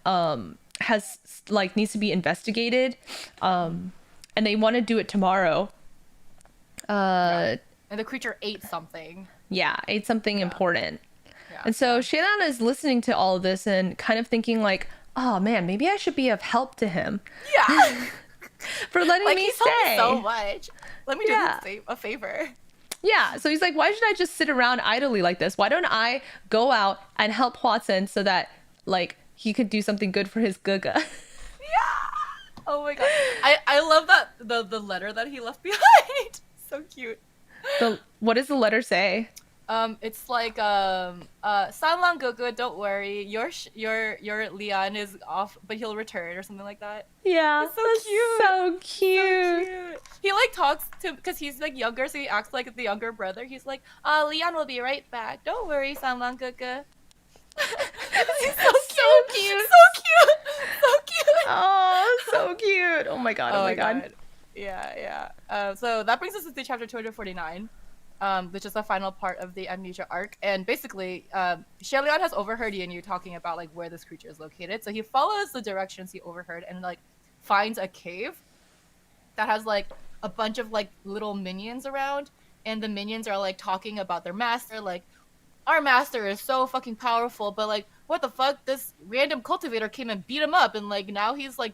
has like needs to be investigated, and they want to do it tomorrow. Yeah. Uh, And the creature ate something. yeah, ate something Yeah. important. Yeah. And so Yeah. Shaylan is listening to all of this and kind of thinking like, oh man, maybe I should be of help to him Yeah. for letting Like me he's helped me stay. so much. Let me do Yeah. a favor. Yeah. So he's like, why should I just sit around idly like this? Why don't I go out and help Watson so that like he could do something good for his Guga? Yeah. Oh my god. I love that the letter that he left behind. So cute. What does the letter say? It's like Sanlang Goku, don't worry. Your Leon is off, but he'll return or something like that. Yeah, It's so that's cute. so So cute. cute. He like talks to because he's like younger, so he acts like the younger brother. He's like, Leon will be right back. Don't worry, Sanlang Goku. He's so So cute. cute. So cute. So cute. Oh, so cute. Oh my god. Oh, my god. Yeah, yeah. So that brings us to chapter 249, which is the final part of the amnesia arc. And basically, Shelion has overheard Yin Yu talking about like where this creature is located. So he follows the directions he overheard and like finds a cave that has like a bunch of like little minions around, and the minions are like talking about their master, like our master is so fucking powerful, but like what the fuck? This random cultivator came and beat him up, and like now he's like,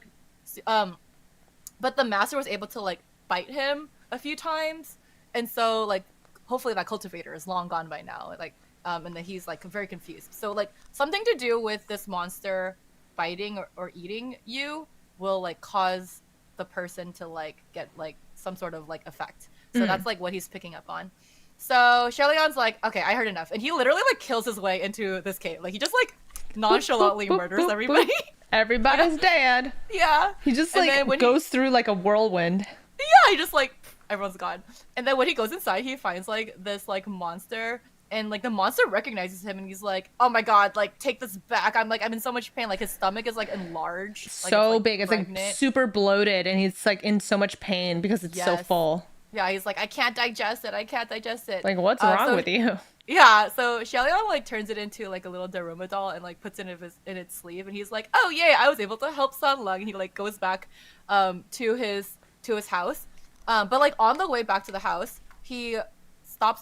but the master was able to like bite him a few times, and so like hopefully that cultivator is long gone by now. Like, and then he's like very confused. So like something to do with this monster biting or eating you will like cause the person to like get like some sort of like effect. So that's like what he's picking up on. So Shellyon's like, okay, I heard enough, and he literally like kills his way into this cave. Like he just like nonchalantly Boop, boop, murders boop, everybody. boop. Everybody's dead. Yeah. He just And like then when goes through like a whirlwind. Yeah, he just like everyone's gone. And then when he goes inside, he finds like this like monster, and like the monster recognizes him, and he's like, "Oh my god, like take this back! I'm in so much pain. Like his stomach is like enlarged, like, So it's, like, big. It's like pregnant. super bloated and he's like in so much pain because it's so Yes. full. Yeah, he's like, I can't digest it. I can't digest it. Like what's Uh, wrong so- with you? Yeah, so Shelion like turns it into like a little Daruma doll and like puts it in its sleeve, and he's like, "Oh yay, I was able to help Sunlung." And he like goes back to his house. But like on the way back to the house, he stops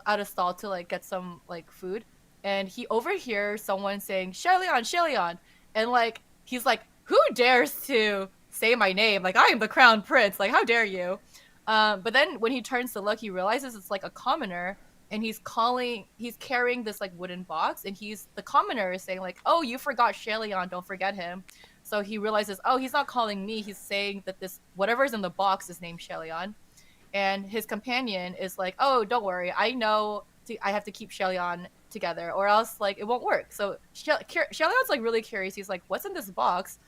at a stall to like get some like food, and he overhears someone saying, "Shelion, Shelion," and like he's like, "Who dares to say my name? Like I am the crown prince. Like how dare you?" But then when he turns to look, he realizes it's like a commoner, and he's carrying this like wooden box, and the commoner is saying like, "Oh, you forgot Shelion, don't forget him." So he realizes, oh, he's not calling me, he's saying that this whatever's in the box is named Shelion. And his companion is like, "Oh, don't worry, I know I have to keep Shelion together or else like it won't work." So Shelion's like really curious. He's like, "What's in this box?"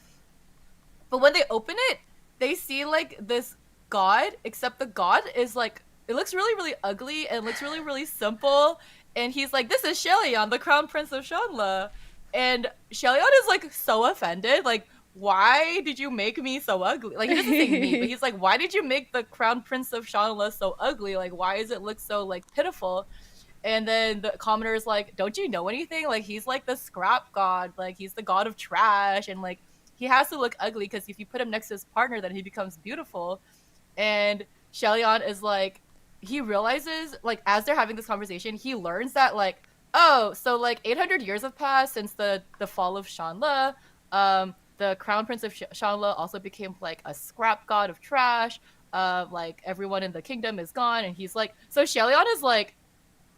But when they open it, they see like this god, except the god is like, it looks really, really ugly and looks really, really simple. And he's like, "This is Shelion, the crown prince of Shanla." And Shelion is like so offended. Like, why did you make me so ugly? Like, he doesn't say me, but he's like, why did you make the crown prince of Shanla so ugly? Like, why does it look so like pitiful? And then the commoner is like, "Don't you know anything? Like, he's like the scrap god. Like, he's the god of trash. And like, he has to look ugly because if you put him next to his partner, then he becomes beautiful." And Shelion is like, he realizes, like, as they're having this conversation, he learns that, like, oh, so, like, 800 years have passed since the fall of Shanla. The crown prince of Shanla also became, like, a scrap god of trash. Like, everyone in the kingdom is gone. And he's like, so Shelion is like,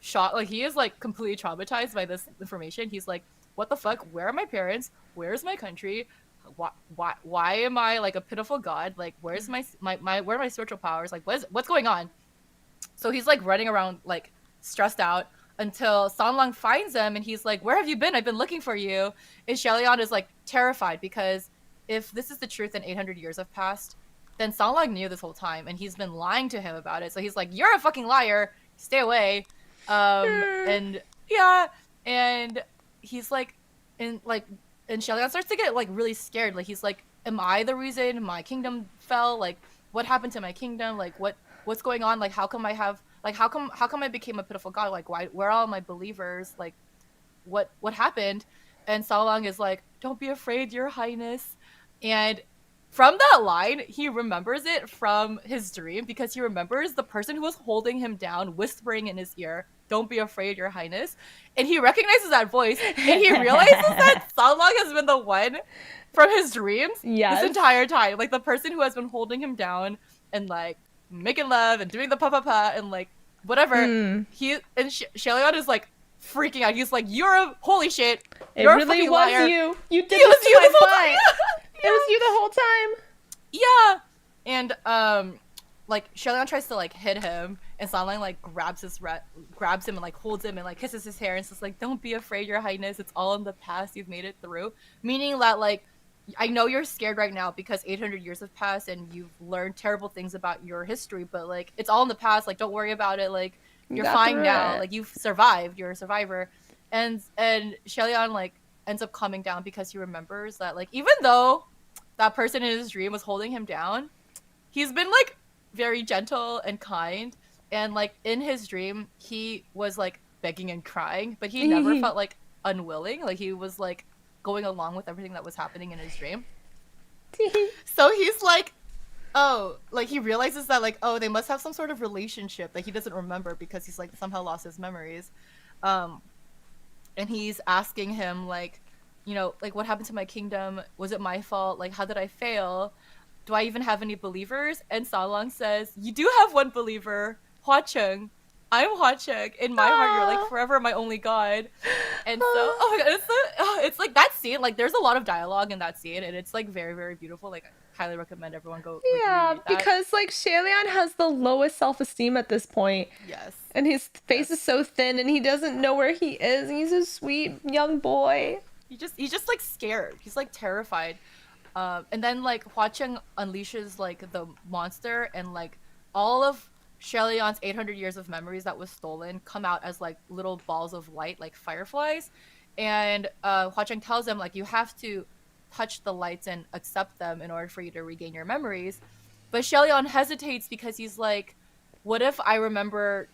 shocked. Like he is like completely traumatized by this information. He's like, what the fuck? Where are my parents? Where's my country? Why am I like a pitiful god? Like where's my where are my spiritual powers? Like what's going on? So he's like running around like stressed out until Sanlang finds him and he's like, "Where have you been? I've been looking for you." And Shelion is like terrified because if this is the truth and 800 years have passed, then Sanlang knew this whole time and he's been lying to him about it. So he's like, "You're a fucking liar. Stay away." And yeah, and he's like, and Shelion starts to get like really scared. Like he's like, "Am I the reason my kingdom fell? Like, what happened to my kingdom? Like, what's going on? Like, how come I have like how come I became a pitiful god? Like, why? Where are all my believers? Like, what happened?" And Salong is like, "Don't be afraid, Your Highness." And from that line, he remembers it from his dream because he remembers the person who was holding him down whispering in his ear, "Don't be afraid, Your Highness." And he recognizes that voice and he realizes that Salong has been the one from his dreams Yes. this entire time. Like the person who has been holding him down and like making love and doing the pa pa pa and like whatever. He and Shelion is like freaking out. He's like, "You're a holy shit. You're It really a fucking was liar. you. You did It this was to you my this whole butt. time." It was you the whole time. Yeah. And like Shelion tries to like hit him and Sanlang like grabs him and like holds him and like kisses his hair and says like, "Don't be afraid, Your Highness. It's all in the past. You've made it through." Meaning that like I know you're scared right now because 800 years have passed and you've learned terrible things about your history, but like it's all in the past. Like don't worry about it. Like you're fine now. Like you've survived. You're a survivor. And Shelion like ends up calming down because he remembers that like even though that person in his dream was holding him down, he's been like very gentle and kind. And like in his dream, he was like begging and crying, but he never felt like unwilling. Like he was like going along with everything that was happening in his dream. So he's like, oh, like he realizes that like, oh, they must have some sort of relationship that he doesn't remember because he's like somehow lost his memories. And he's asking him like, like what happened to my kingdom? Was it my fault? Like how did I fail? Do I even have any believers? And Salong says, "You do have one believer, Hua Cheng. I'm Hua Cheng. In my heart, you're like forever my only god." And so, oh my god, it's like that scene. Like, there's a lot of dialogue in that scene, and it's like very, very beautiful. Like, I highly recommend everyone go. Like, Yeah, because like Shelion has the lowest self-esteem at this point. Yes. And his face is so thin, and he doesn't know where he is. And he's a sweet young boy. He's just like scared. He's like terrified. And then like Hua Cheng unleashes like the monster, and like all of Shelion's 800 years of memories that was stolen come out as like little balls of light, like fireflies. And Hua Cheng tells him like you have to touch the lights and accept them in order for you to regain your memories. But Shelion hesitates because he's like, what if I remember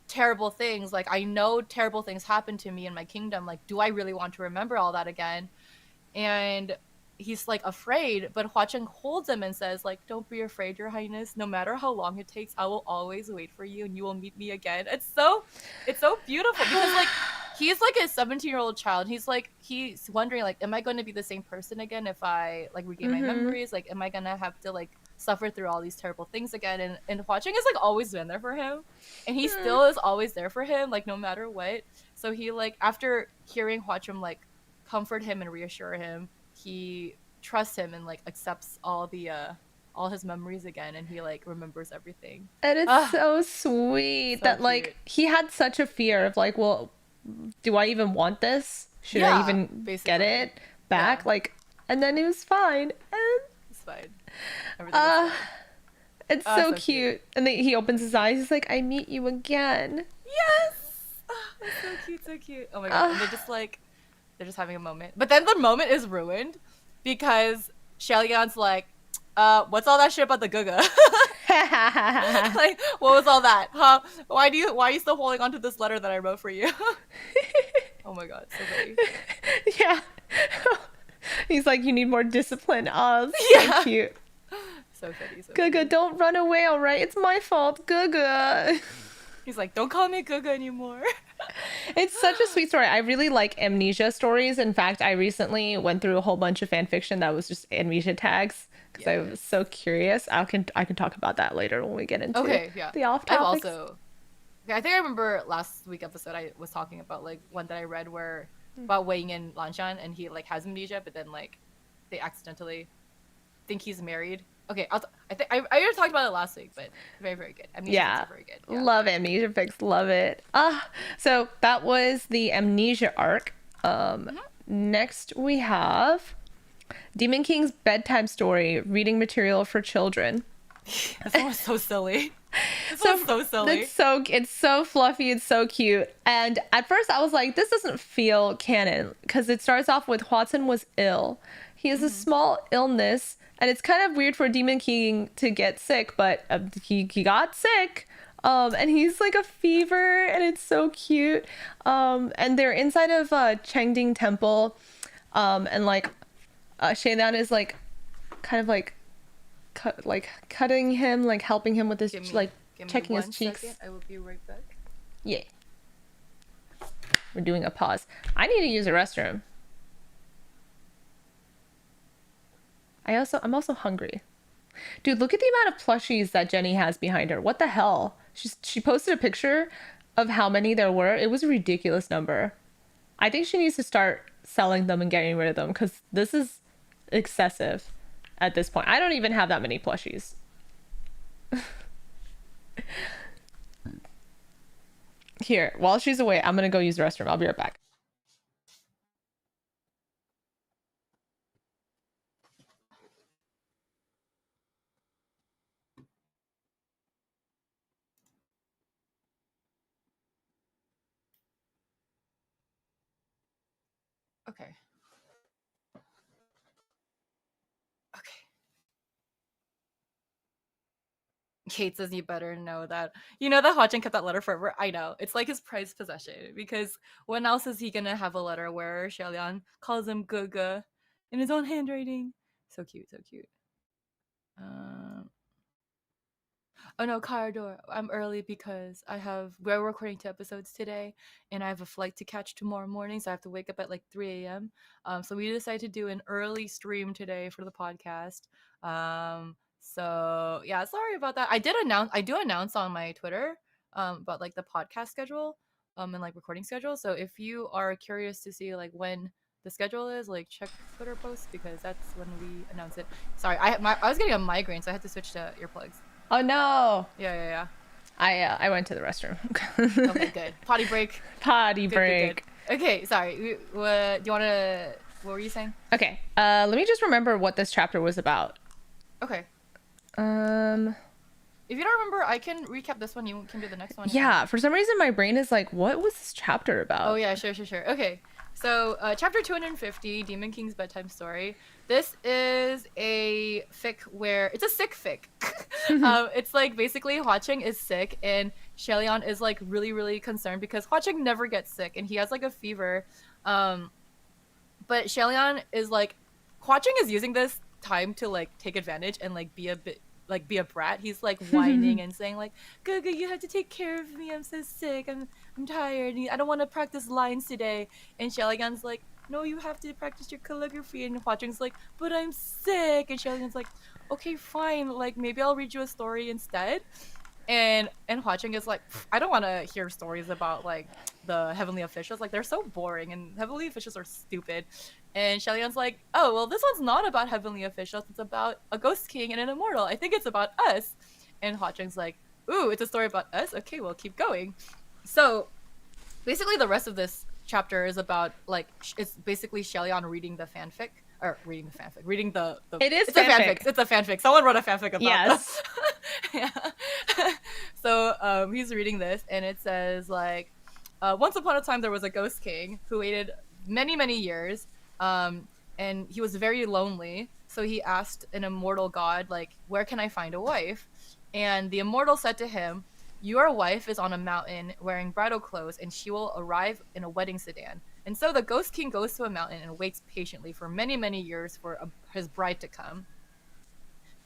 terrible things? Like I know terrible things happened to me in my kingdom. Like, do I really want to remember all that again? And he's like afraid, but Hua Cheng holds him and says like, "Don't be afraid, Your Highness. No matter how long it takes, I will always wait for you and you will meet me again." It's so beautiful because like he's like a 17-year-old child. He's wondering like, am I going to be the same person again if I like regain my memories? Like, am I going to have to like suffer through all these terrible things again? And Hua Cheng has like always been there for him, and he still is always there for him, like no matter what. So he like after hearing Hua Cheng like comfort him and reassure him, he trusts him and like accepts all his memories again, and he like remembers everything. And it's so sweet so that cute. like he had such a fear of like, well, do I even want this? Should I even get it back? Yeah. Like, and then he was fine. And It's fine. Everything was fine. it's so cute. And then he opens his eyes. He's like, "I meet you again." Yes. It's so cute. Oh my god. And they're just having a moment. But then the moment is ruined because Shelion's like, what's all that shit about the Guga? Like, what was all that? Huh? Why are you still holding on to this letter that I wrote for you? Oh my god, so funny. Yeah. He's like, "You need more discipline." Oh, Yeah. so cute. So funny. Guga, don't run away, all right? It's my fault, Guga. He's like, "Don't call me Guga anymore." It's such a sweet story. I really like amnesia stories. In fact, I recently went through a whole bunch of fan fiction that was just amnesia tags because I was so curious. I can talk about that later when we get into the off topics. Okay, I think I remember last week episode I was talking about like one that I read where about weighing in Lanchan and he like has amnesia, but then like they accidentally think he's married. Okay, I think I already talked about it last week, but very very good. Amnesia fics Yeah. are very good. Yeah. Love amnesia pics. Love it. So that was the amnesia arc. Mm-hmm. Next we have Demon King's bedtime story, reading material for children. This one was so silly. This So one's so silly. it's so fluffy, it's so cute. And at first I was like, this doesn't feel canon because it starts off with Watson was ill. He has a Mm-hmm. small illness, and it's kind of weird for Demon King to get sick, but he got sick. And he's like a fever, and it's so cute. And they're inside of Changding Temple, and like Shailan is like kind of like cutting him, like helping him with his like Give me checking his one cheeks. second. I will be right back. Yeah, we're doing a pause. I need to use a restroom. I'm also hungry. Dude, look at the amount of plushies that Jenny has behind her. What the hell? She posted a picture of how many there were. It was a ridiculous number. I think she needs to start selling them and getting rid of them because this is excessive at this point. I don't even have that many plushies. Here, while she's away, I'm gonna go use the restroom. I'll be right back. Okay. Okay. Kate says you better know that. You know that Hwacheng kept that letter forever? I know. It's like his prized possession. Because when else is he gonna have a letter where Xiaolian calls him Guga in his own handwriting? So cute, so cute. Um, oh no, Carador, I'm early because we're recording 2 episodes today, and I have a flight to catch tomorrow morning, so I have to wake up at like 3 a.m. So we decided to do an early stream today for the podcast. So yeah, sorry about that. I do announce on my Twitter, about like the podcast schedule, and like recording schedule. So if you are curious to see like when the schedule is, like check Twitter posts because that's when we announce it. Sorry, I was getting a migraine, so I had to switch to earplugs. Oh no! Yeah, yeah, yeah. I went to the restroom. Okay, good. Potty break. Potty Good, good, break. good. Okay, sorry. What do you want to? What were you saying? Okay. Let me just remember what this chapter was about. Okay. Um. If you don't remember, I can recap this one. You can do the next one. Yeah. For some reason, my brain is like, what was this chapter about? Oh yeah, sure, sure, sure. Okay. So, chapter 250, Demon King's bedtime story. This is a fic where it's a sick fic. It's like basically Hwacheng is sick and Shelion is like really, really concerned because Hwacheng never gets sick and he has like a fever. But Shelion is like, Hwacheng is using this time to like take advantage and like be a brat. He's like whining and saying like, "Guga, you have to take care of me. I'm so sick. I'm tired. I don't want to practice lines today." And Shellyan's like, "No, you have to practice your calligraphy." And Hwacheng's like, "But I'm sick." And Shellyan's like, "Okay, fine. Like maybe I'll read you a story instead." And Hwacheng is like, "I don't want to hear stories about like the heavenly officials. Like they're so boring and heavenly officials are stupid." And Shellyan's like, "Oh, well, this one's not about heavenly officials. It's about a ghost king and an immortal. I think it's about us." And Hwacheng's like, "Ooh, it's a story about us? Okay, we'll keep going." So basically the rest of this chapter is about like it's basically Shellyan reading the fanfic. Or reading the fanfic. Reading the It is it's fanfic. a fanfic. It's a fanfic. Someone wrote a fanfic about Yes. yeah. So he's reading this and it says like once upon a time there was a ghost king who waited many, many years. And he was very lonely. So he asked an immortal god, like, "Where can I find a wife?" And the immortal said to him, "Your wife is on a mountain wearing bridal clothes, and she will arrive in a wedding sedan." And so the Ghost King goes to a mountain and waits patiently for many, many years for his bride to come.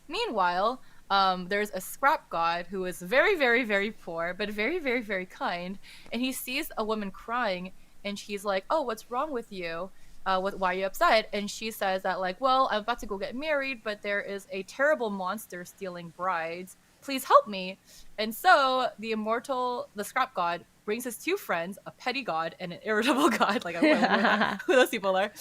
Meanwhile, there's a scrap god who is very, very, very poor, but very, very, very kind. And he sees a woman crying, and she's like, "Oh, what's wrong with you? Why are you upset?" And she says that, like, "Well, I'm about to go get married, but there is a terrible monster stealing brides. please help me. And so the scrap god, brings his two friends, a petty god and an irritable god. Like, I wonder who those people are.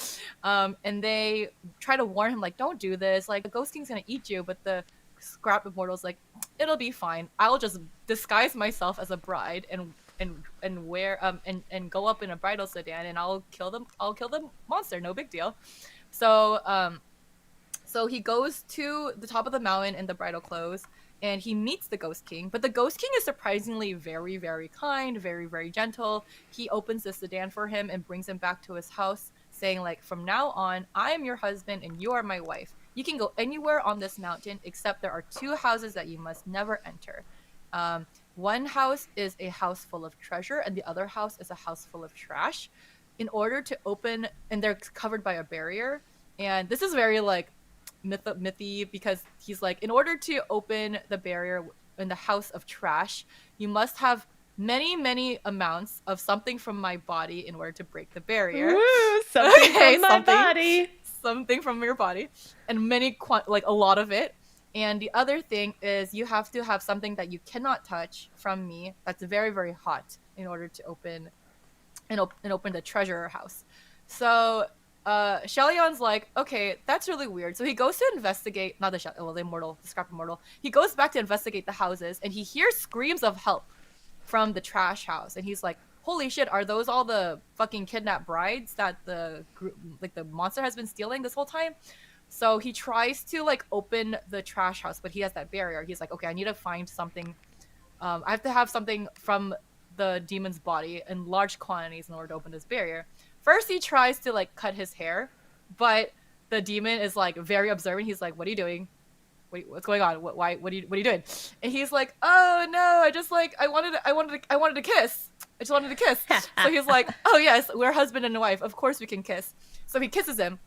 And they try to warn him, like, don't do this. Like, the Ghost King's gonna eat you. But the scrap immortal's like, it'll be fine. I'll just disguise myself as a bride and wear and go up in a bridal sedan, and I'll kill them. I'll kill the monster. No big deal. So so he goes to the top of the mountain in the bridal clothes, and he meets the Ghost King. But the Ghost King is surprisingly very, very kind, very, very gentle. He opens the sedan for him and brings him back to his house, saying, like, from now on, I am your husband and you are my wife. You can go anywhere on this mountain, except there are two houses that you must never enter. One house is a house full of treasure, and the other house is a house full of trash. In order to open, and they're covered by a barrier. And this is very, like, mythy, because he's like, in order to open the barrier in the house of trash, you must have many, many amounts of something from my body in order to break the barrier. Woo, something from my body. Something from your body, and like a lot of it. And the other thing is, you have to have something that you cannot touch from me that's very, very hot in order to open the treasure house. So Shellyeon's like, okay, that's really weird. So he goes to investigate, not the scrap immortal. He goes back to investigate the houses, and he hears screams of help from the trash house. And he's like, holy shit, are those all the fucking kidnapped brides that the monster has been stealing this whole time? So he tries to, like, open the trash house, but he has that barrier. He's like, okay, I need to find something. I have to have something from the demon's body in large quantities in order to open this barrier. First, he tries to, like, cut his hair, but the demon is, like, very observant. He's like, what are you doing? What's going on? What are you doing? And he's like, oh no, I wanted to kiss. I just wanted to kiss. So he's like, oh yes, we're husband and wife. Of course we can kiss. So he kisses him.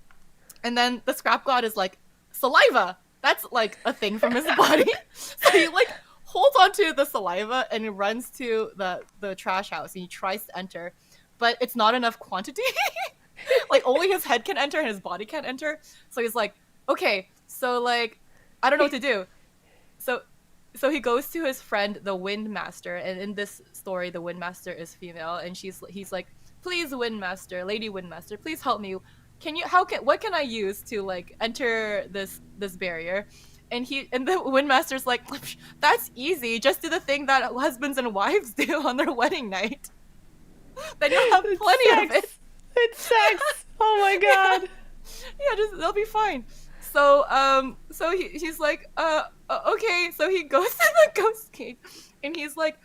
And then the scrap god is like, saliva. That's, like, a thing from his body. So he, like, holds onto the saliva and he runs to the trash house, and he tries to enter, but it's not enough quantity. Like, only his head can enter and his body can't enter. So he's like, okay, so, like, I don't know what to do. So he goes to his friend, the Windmaster, and in this story, the Windmaster is female, and he's like, please, Windmaster, Lady Windmaster, please help me. What can I use to, like, enter this barrier? And the Windmaster's like, that's easy. Just do the thing that husbands and wives do on their wedding night. Then you'll have plenty of it. It's sex. Oh my god. Yeah, they'll be fine. So he's like, okay. So he goes to the Ghost King, and he's like,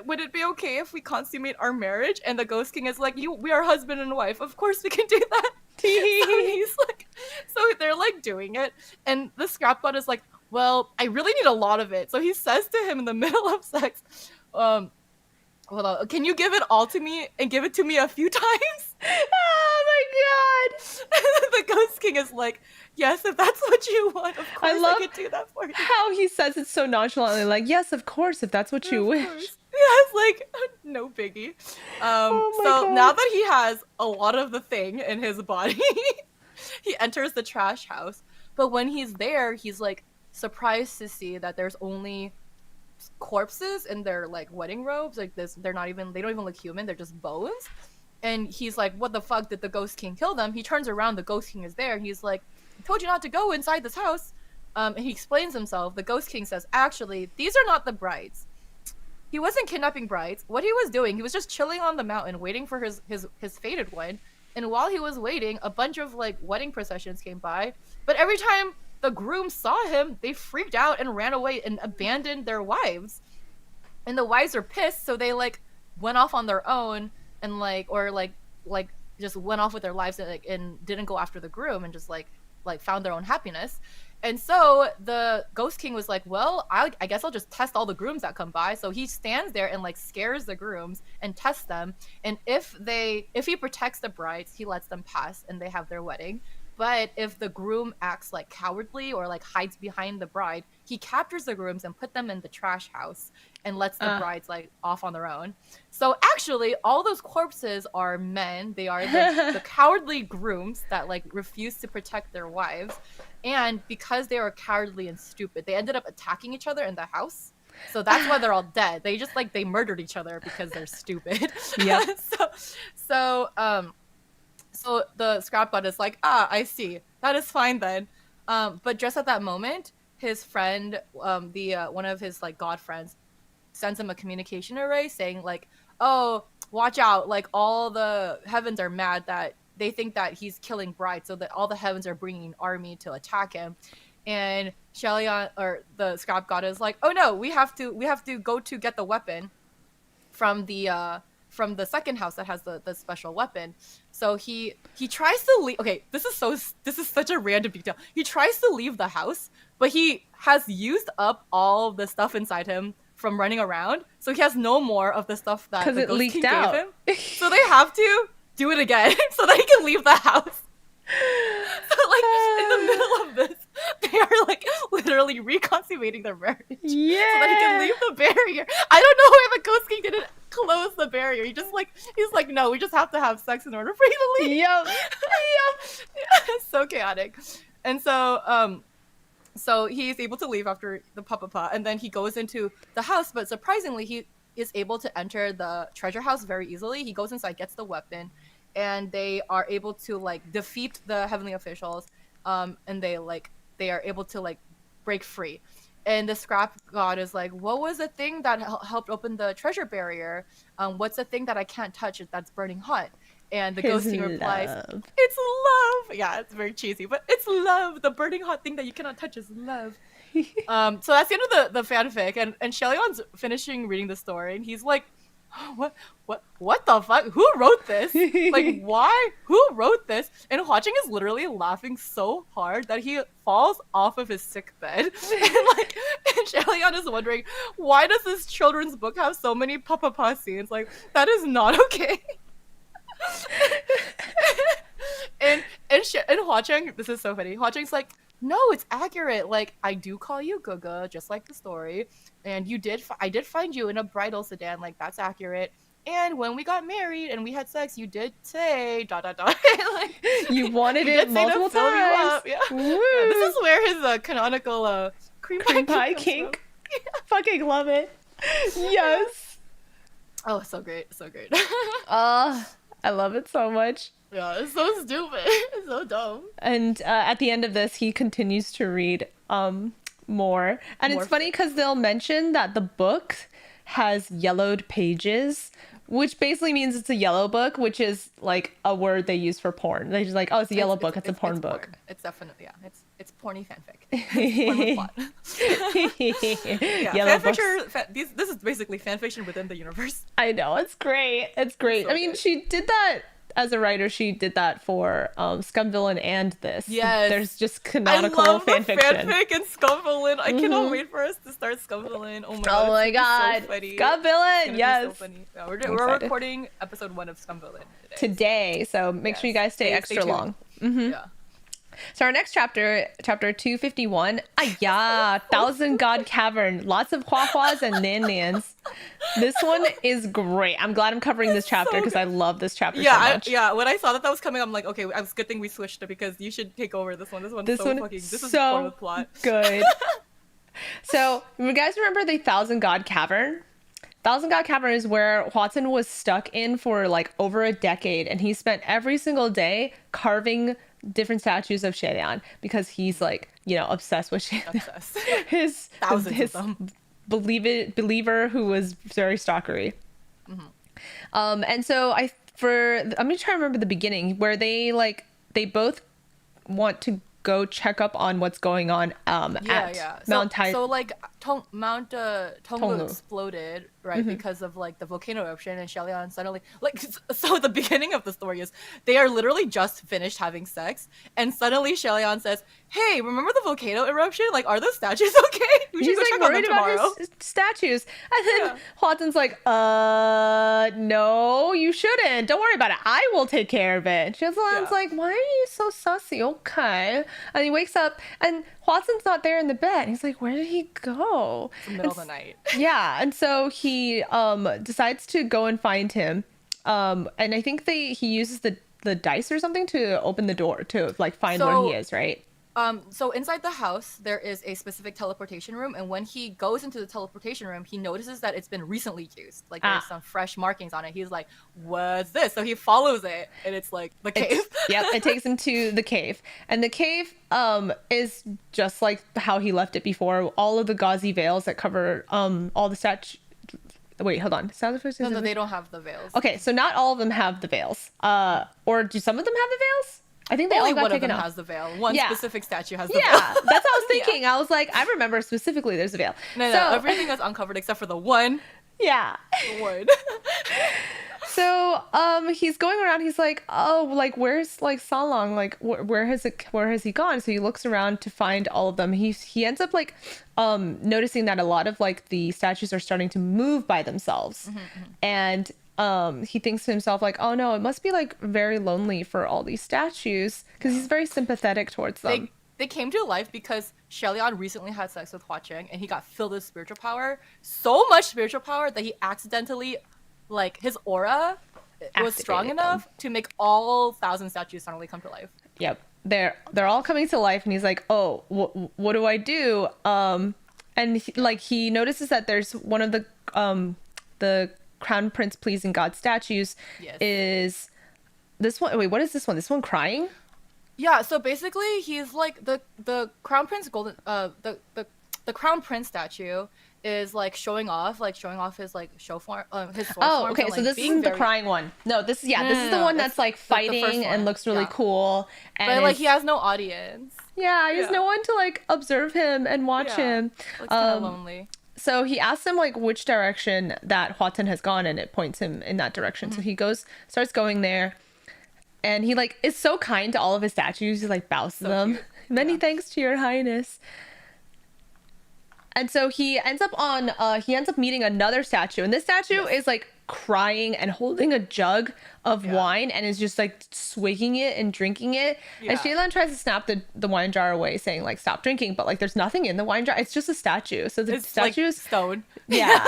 would it be okay if we consummate our marriage? And the Ghost King is like, we are husband and wife. Of course we can do that. So he's like, so they're, like, doing it, and the scrap god is like, well, I really need a lot of it. So he says to him in the middle of sex, hold on, can you give it all to me and give it to me a few times? Oh my god. The Ghost King is like, yes, if that's what you want, of course I can do that for you. How he says it so nonchalantly, like, yes, of course, if that's what you wish. Yeah, it's like, no biggie. So God. now that he has a lot of the thing in his body, he enters the trash house. But when he's there, he's, like, surprised to see that there's only corpses in their, like, wedding robes. Like, this, they don't even look human, they're just bones. And he's like, what the fuck, did the Ghost King kill them? He turns around, the Ghost King is there. He's like, I told you not to go inside this house. And he explains himself. The Ghost King says, actually, these are not the brides. He wasn't kidnapping brides. What he was doing, he was just chilling on the mountain, waiting for his fated one. And while he was waiting, a bunch of, like, wedding processions came by. But every time the grooms saw him, they freaked out and ran away and abandoned their wives. And the wives are pissed, so they, like, went off on their own and, like, or just went off with their lives and, like, and didn't go after the groom and just, like found their own happiness. And so the Ghost King was like, well, I guess I'll just test all the grooms that come by. So he stands there and, like, scares the grooms and tests them. And if he protects the brides, he lets them pass and they have their wedding. But if the groom acts, like, cowardly or, like, hides behind the bride, he captures the grooms and put them in the trash house and lets the brides like off on their own. So actually, all those corpses are men. They are the cowardly grooms that like refuse to protect their wives, and because they are cowardly and stupid, they ended up attacking each other in the house. So that's why they're all dead. They just like they murdered each other because they're stupid. Yep. So the scrap god is like, I see. That is fine then. But just at that moment, his friend, one of his like god friends, sends him a communication array saying like, oh, watch out, like all the heavens are mad that they think that he's killing brides, so that all the heavens are bringing an army to attack him. And Shelion, or the scrap god, is like, oh no, we have to go to get the weapon from the second house that has the special weapon. So he tries to leave. Okay, this is such a random detail. He tries to leave the house, but he has used up all the stuff inside him from running around, so he has no more of the stuff that the Ghost King gave him. So they have to do it again so that he can leave the house. So like in the middle of this, they are like literally reconsummating their marriage. Yeah. So that he can leave the barrier. I don't know why the Ghost King didn't close the barrier. He's like, no, we just have to have sex in order for you to leave. Yep. It's so chaotic. And so he's able to leave after the papa, and then he goes into the house, but surprisingly he is able to enter the treasure house very easily. He goes inside, gets the weapon, and they are able to like defeat the heavenly officials, and they are able to like break free. And the scrap god is like, what was the thing that helped open the treasure barrier? What's the thing that I can't touch that's burning hot? And the Ghost King replies, it's love. Yeah, it's very cheesy, but it's love. The burning hot thing that you cannot touch is love. So that's the end of the fanfic, and Shellion's finishing reading the story, and he's like, what the fuck? Who wrote this? Like, why? Who wrote this? And Hwaching is literally laughing so hard that he falls off of his sick bed. And Shellion is wondering, why does this children's book have so many papa scenes? Like, that is not okay. and Hwaching, this is so funny. Hwaching's like, no, it's accurate. Like, I do call you Guga, just like the story. And I did find you in a bridal sedan. Like, that's accurate. And when we got married and we had sex, you did say ... like, you wanted it multiple times. Yeah. This is where his canonical cream pie kink. Fucking love it. Yes. Oh, so great. So great. I love it so much. Yeah, it's so stupid. It's so dumb. And at the end of this, he continues to read more. And it's funny because they'll mention that the book has yellowed pages, which basically means it's a yellow book, which is like a word they use for porn. They're just like, oh, it's a yellow book. It's a porn book. Porn. It's definitely, yeah. It's porny fanfic. It's porn with plot. Yeah, fanfiction. This is basically fanfiction within the universe. I know, it's great. It's great. I mean, she did that as a writer. She did that for Scumvillain and this. Yes, there's just canonical fanfiction. Fanfic and Scumvillain. I cannot wait for us to start Scumvillain. Oh my god! So funny. Scumvillain, yes. So funny. Yeah, we're recording episode 1 of Scumvillain today, so make sure you guys stay extra long. Yeah. So our next chapter 251, Thousand God Cavern. Lots of huahuas and nan-nans. This one is great. I'm glad I'm covering this chapter because I love this chapter so much. When I saw that was coming, I'm like, okay, it's a good thing we switched it because you should take over this one. This is so the plot. Good. So, you guys remember the Thousand God Cavern? Thousand God Cavern is where Hwaching was stuck in for like over a decade, and he spent every single day carving different statues of Shelion because he's like, obsessed with Shelion. his of them. believer who was very stalkery. And so I'm gonna try to remember the beginning where they both want to go check up on what's going on at Mount Tai. So like Mount Tonglu exploded, right, because of like the volcano eruption, and Shelion suddenly so the beginning of the story is they are literally just finished having sex, and suddenly Shelion says, hey, remember the volcano eruption? Like, are those statues okay? We should go check on worried about tomorrow. his statues. And then Yeah. Hwatun's like, no, you shouldn't. Don't worry about it. I will take care of it. Shizlan's Yeah. like, why are you so sussy? Okay. And he wakes up and Hwatun's not there in the bed. He's like, where did he go? It's the middle of the night. Yeah. And so he decides to go and find him. And I think he uses the dice or something to open the door to like find where he is, right? So inside the house, there is a specific teleportation room, and when he goes into the teleportation room, he notices that it's been recently used. Like there's some fresh markings on it. He's like, "What's this?" So he follows it, and it's like the cave. Yep, it takes him to the cave, and the cave is just like how he left it before. All of the gauzy veils that cover all the statues. Wait, hold on. No, they don't have the veils. Okay, so not all of them have the veils. Or do some of them have the veils? I think they Only all got one of taken them off. has the veil. One specific statue has the Yeah, veil. that's what I was thinking. I was like, I remember specifically there's a veil. No, everything is uncovered except for the one. Yeah. The one. So, he's going around. He's like, oh, like, where's like Salong? Like, where has he gone? So he looks around to find all of them. He ends up like, noticing that a lot of like the statues are starting to move by themselves, and he thinks to himself like, oh no, it must be like very lonely for all these statues because he's very sympathetic towards them. They came to life because Shelion recently had sex with Hua Cheng and he got filled with spiritual power. So much spiritual power that he accidentally, like, his aura was strong enough to make all 1,000 statues suddenly come to life. Yep. They're all coming to life and he's like, oh, what do I do? And he notices that there's one of the Crown Prince Pleasing God statues is this one. Wait, what is this one? This one crying? Yeah, so basically he's like the Crown Prince the Crown Prince statue is like showing off his like show form, his sword form. Okay, and, so like, this isn't the crying one. No, this is the one that's like fighting and looks really cool. And but like he has no audience. Yeah, he has no one to like observe him and watch him. Looks kind of lonely. So he asks him like which direction that Hwaton has gone, and it points him in that direction. So he starts going there, and he like is so kind to all of his statues. He like bows to them. Cute. Many thanks to your highness. And so he ends up meeting another statue, and this statue is like crying and holding a jug of wine and is just like swigging it and drinking it. And Shaylan tries to snap the wine jar away, saying like stop drinking, but like there's nothing in the wine jar. It's just a statue. So the statue is stone. Yeah,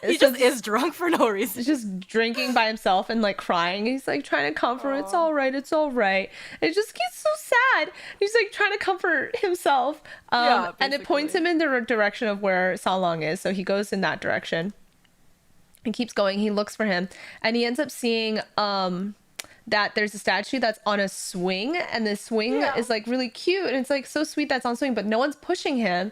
he just is drunk for no reason. He's just drinking by himself and like crying. He's like trying to comfort. It's all right. It's all right. And it just gets so sad. He's like trying to comfort himself. And it points him in the direction of where Salong is. So he goes in that direction. And keeps going. He looks for him, and he ends up seeing that there's a statue that's on a swing, and the swing is like really cute, and it's like so sweet that's on swing, but no one's pushing him,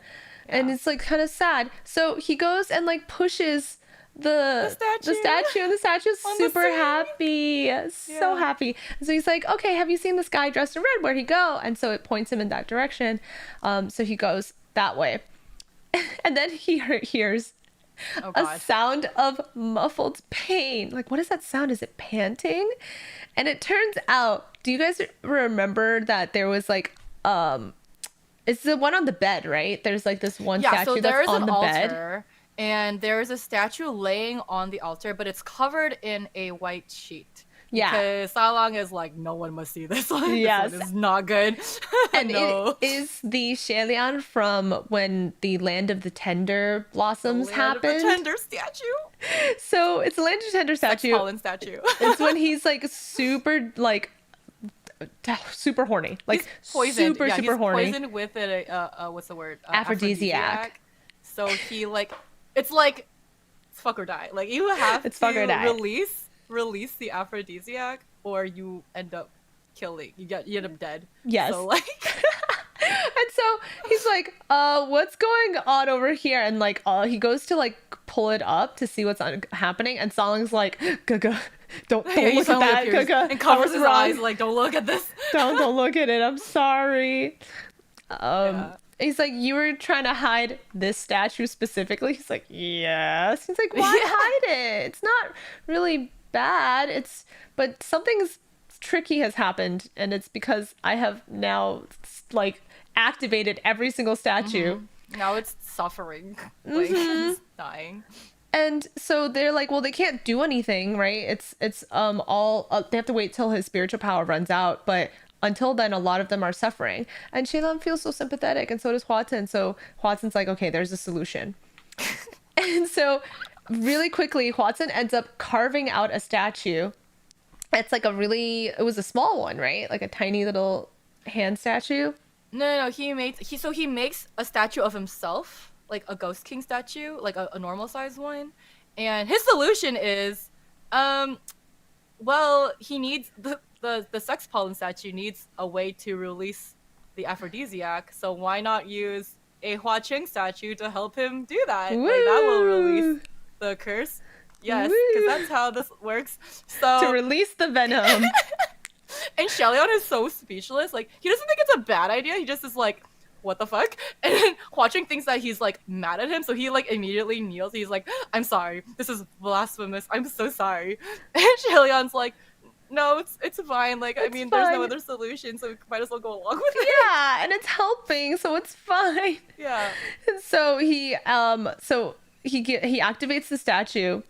and it's like kind of sad. So he goes and like pushes the statue, and the statue's super happy, so happy. And so he's like, okay, have you seen this guy dressed in red? Where'd he go? And so it points him in that direction. So he goes that way, and then he hears a sound of muffled pain. Like, what is that sound? Is it panting? And it turns out, do you guys remember that there was like it's the one on the bed, right? There's like this one statue that's on the bed, and there is a statue laying on the altar, but it's covered in a white sheet. Yeah, because Salong is like, no one must see this one. Yes, this one is not good. And it is the Shelian from when the Land of the Tender Blossoms happened. The Tender statue. So it's the Land of the Tender statue. Pollen statue. It's when he's like super horny, like he's poisoned. super he's horny. Poisoned with a what's the word? Aphrodisiac. So he like, it's like fuck or die. Like you have to release the aphrodisiac, or you end up killing. You end up dead. Yes. So like, and so he's like, what's going on over here? And like, he goes to like pull it up to see what's happening, and Salong's like, Gaga, don't look at that, Gaga, and covers his eyes like, don't look at this. don't look at it. I'm sorry. He's like, you were trying to hide this statue specifically? He's like, yes. He's like, why hide it? It's not really bad. But something's tricky has happened, and it's because I have now like activated every single statue. Now it's suffering. Like, Mm-hmm. it's dying. And so they're like, well, they can't do anything, right? It's all they have to wait till his spiritual power runs out, but until then, a lot of them are suffering. And Shalon feels so sympathetic, and so does Hwaton. So Hwaton's like, okay, there's a solution. And so, really quickly, Hwaton ends up carving out a statue. It's like it was a small one, right? Like a tiny little hand statue. No, he makes a statue of himself, like a Ghost King statue, like a normal size one. And his solution is, um, well, he needs the sex pollen statue needs a way to release the aphrodisiac. So why not use a Hua Ching statue to help him do that? Woo! Like that will release the curse. Yes, because Woo! that's how this works. To So release the venom. and Shelion is so speechless. Like he doesn't think it's a bad idea. He just is like, "What the fuck?" And then Hwaching thinks that he's like mad at him, so he like immediately kneels. He's like, "I'm sorry. This is blasphemous. I'm so sorry." And Shelion's like, "No, it's fine. Like I It's mean, there's no fine. other solution, so we might as well go along with it." Yeah, and it's helping, so it's fine. Yeah. And so he activates the statue,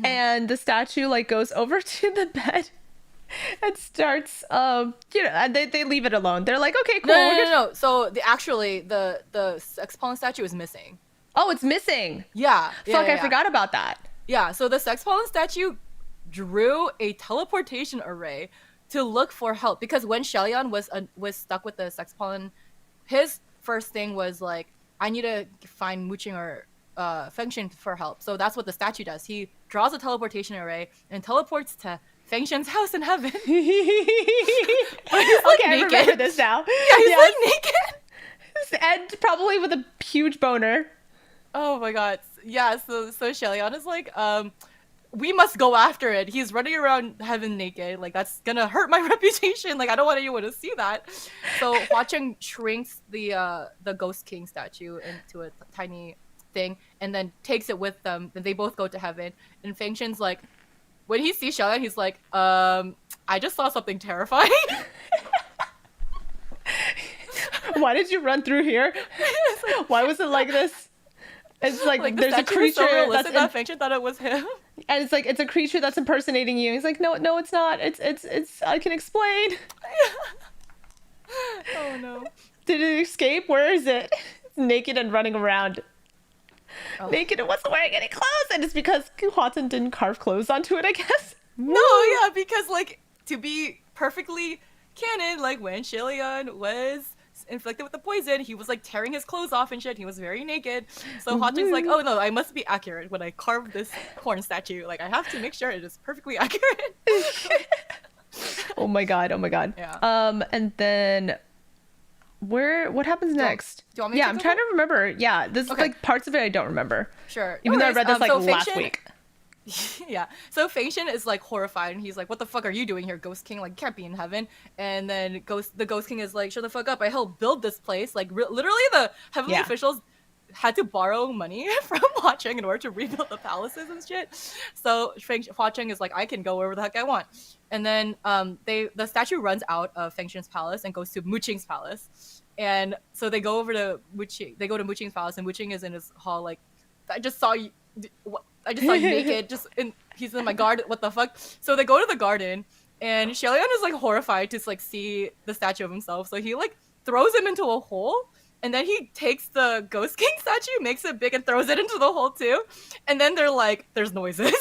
and the statue like goes over to the bed and starts and they leave it alone. They're like, okay, cool. No. So the sex pollen statue is missing. Oh, it's missing. Yeah. Fuck, I forgot about that. Yeah, so the sex pollen statue drew a teleportation array to look for help because when Shelion was stuck with the sex pollen, his first thing was like, I need to find Muching or Fengshen for help. So that's what the statue does. He draws a teleportation array and teleports to Fengshen's house in heaven. But he's like Okay, naked. I remember this now. Yeah, he's Yes. like naked. And probably with a huge boner. Oh my god. Yeah, so Shelion is like, we must go after it. He's running around heaven naked. Like that's gonna hurt my reputation. Like I don't want anyone to see that. So Hwacheng shrinks the Ghost King statue into a tiny thing and then takes it with them. Then they both go to heaven. And Fengshen's like, when he sees Shelion, he's like, I just saw something terrifying. Why did you run through here? Why was it like this? It's like, Like the there's a statue was so creature realistic that Fengshen thought it was him. and it's like it's a creature that's impersonating you. He's like, no, it's not. It's I can explain. Oh no. Did it escape? Where is it? It's naked and running around. Oh. Naked and wasn't wearing any clothes, and it's because Hwaton didn't carve clothes onto it, I guess. No, yeah, because like to be perfectly canon, like when Shelion was inflicted with the poison, he was like tearing his clothes off and shit. He was very naked. So Hwacheng's like, oh no, I must be accurate when I carve this corn statue. Like I have to make sure it is perfectly accurate. Oh my god. Yeah. And then what happens next? do you want me Yeah, to I'm go trying through? to remember. Yeah, this Okay. like parts of it I don't remember. Sure. Even No though I worries. read this like So last Fengshen- week. Yeah. So Fengshen is like horrified and he's like, what the fuck are you doing here, Ghost King? Like, can't be in heaven. And then the Ghost King is like, shut the fuck up. I helped build this place. Like, literally the heavenly Yeah. officials had to borrow money from Hua Cheng in order to rebuild the palaces and shit. So Hua Cheng is like, I can go wherever the heck I want. And then the statue runs out of Fengshen's palace and goes to Muqing's palace. And so they go over to Muqing. They go to Muqing's palace and Muqing is in his hall like, I just saw you. I just saw you naked. He's in my garden. What the fuck? So they go to the garden, and Shelion is like horrified to like see the statue of himself. So he like throws him into a hole, and then he takes the Ghost King statue, makes it big, and throws it into the hole too. And then they're like, "There's noises."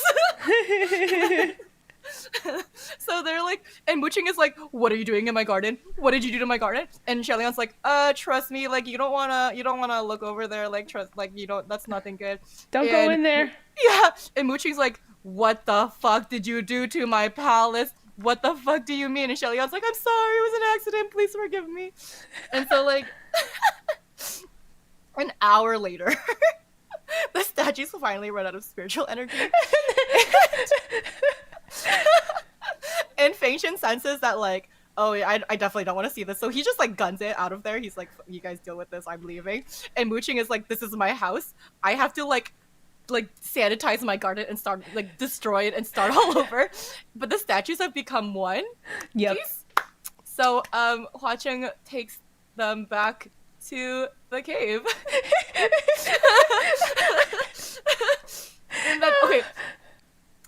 So they're like, and Muqing is like, "What are you doing in my garden? What did you do to my garden?" And Shelion's like, trust me, like you don't wanna look over there, like trust, like you don't, that's nothing good. Don't go in there. Yeah, and Muqing's like, what the fuck did you do to my palace? What the fuck do you mean? And Shelion's like, I'm sorry, it was an accident, please forgive me. And so like, an hour later, the statues finally run out of spiritual energy. And Fengshen senses that like, oh, I definitely don't want to see this. So he just like guns it out of there. He's like, you guys deal with this, I'm leaving. And Muqing is like, this is my house. I have to like sanitize my garden and start like destroy it and start all over. But the statues have become one. Yep. Piece. So Hua Cheng takes them back to the cave. And then, okay,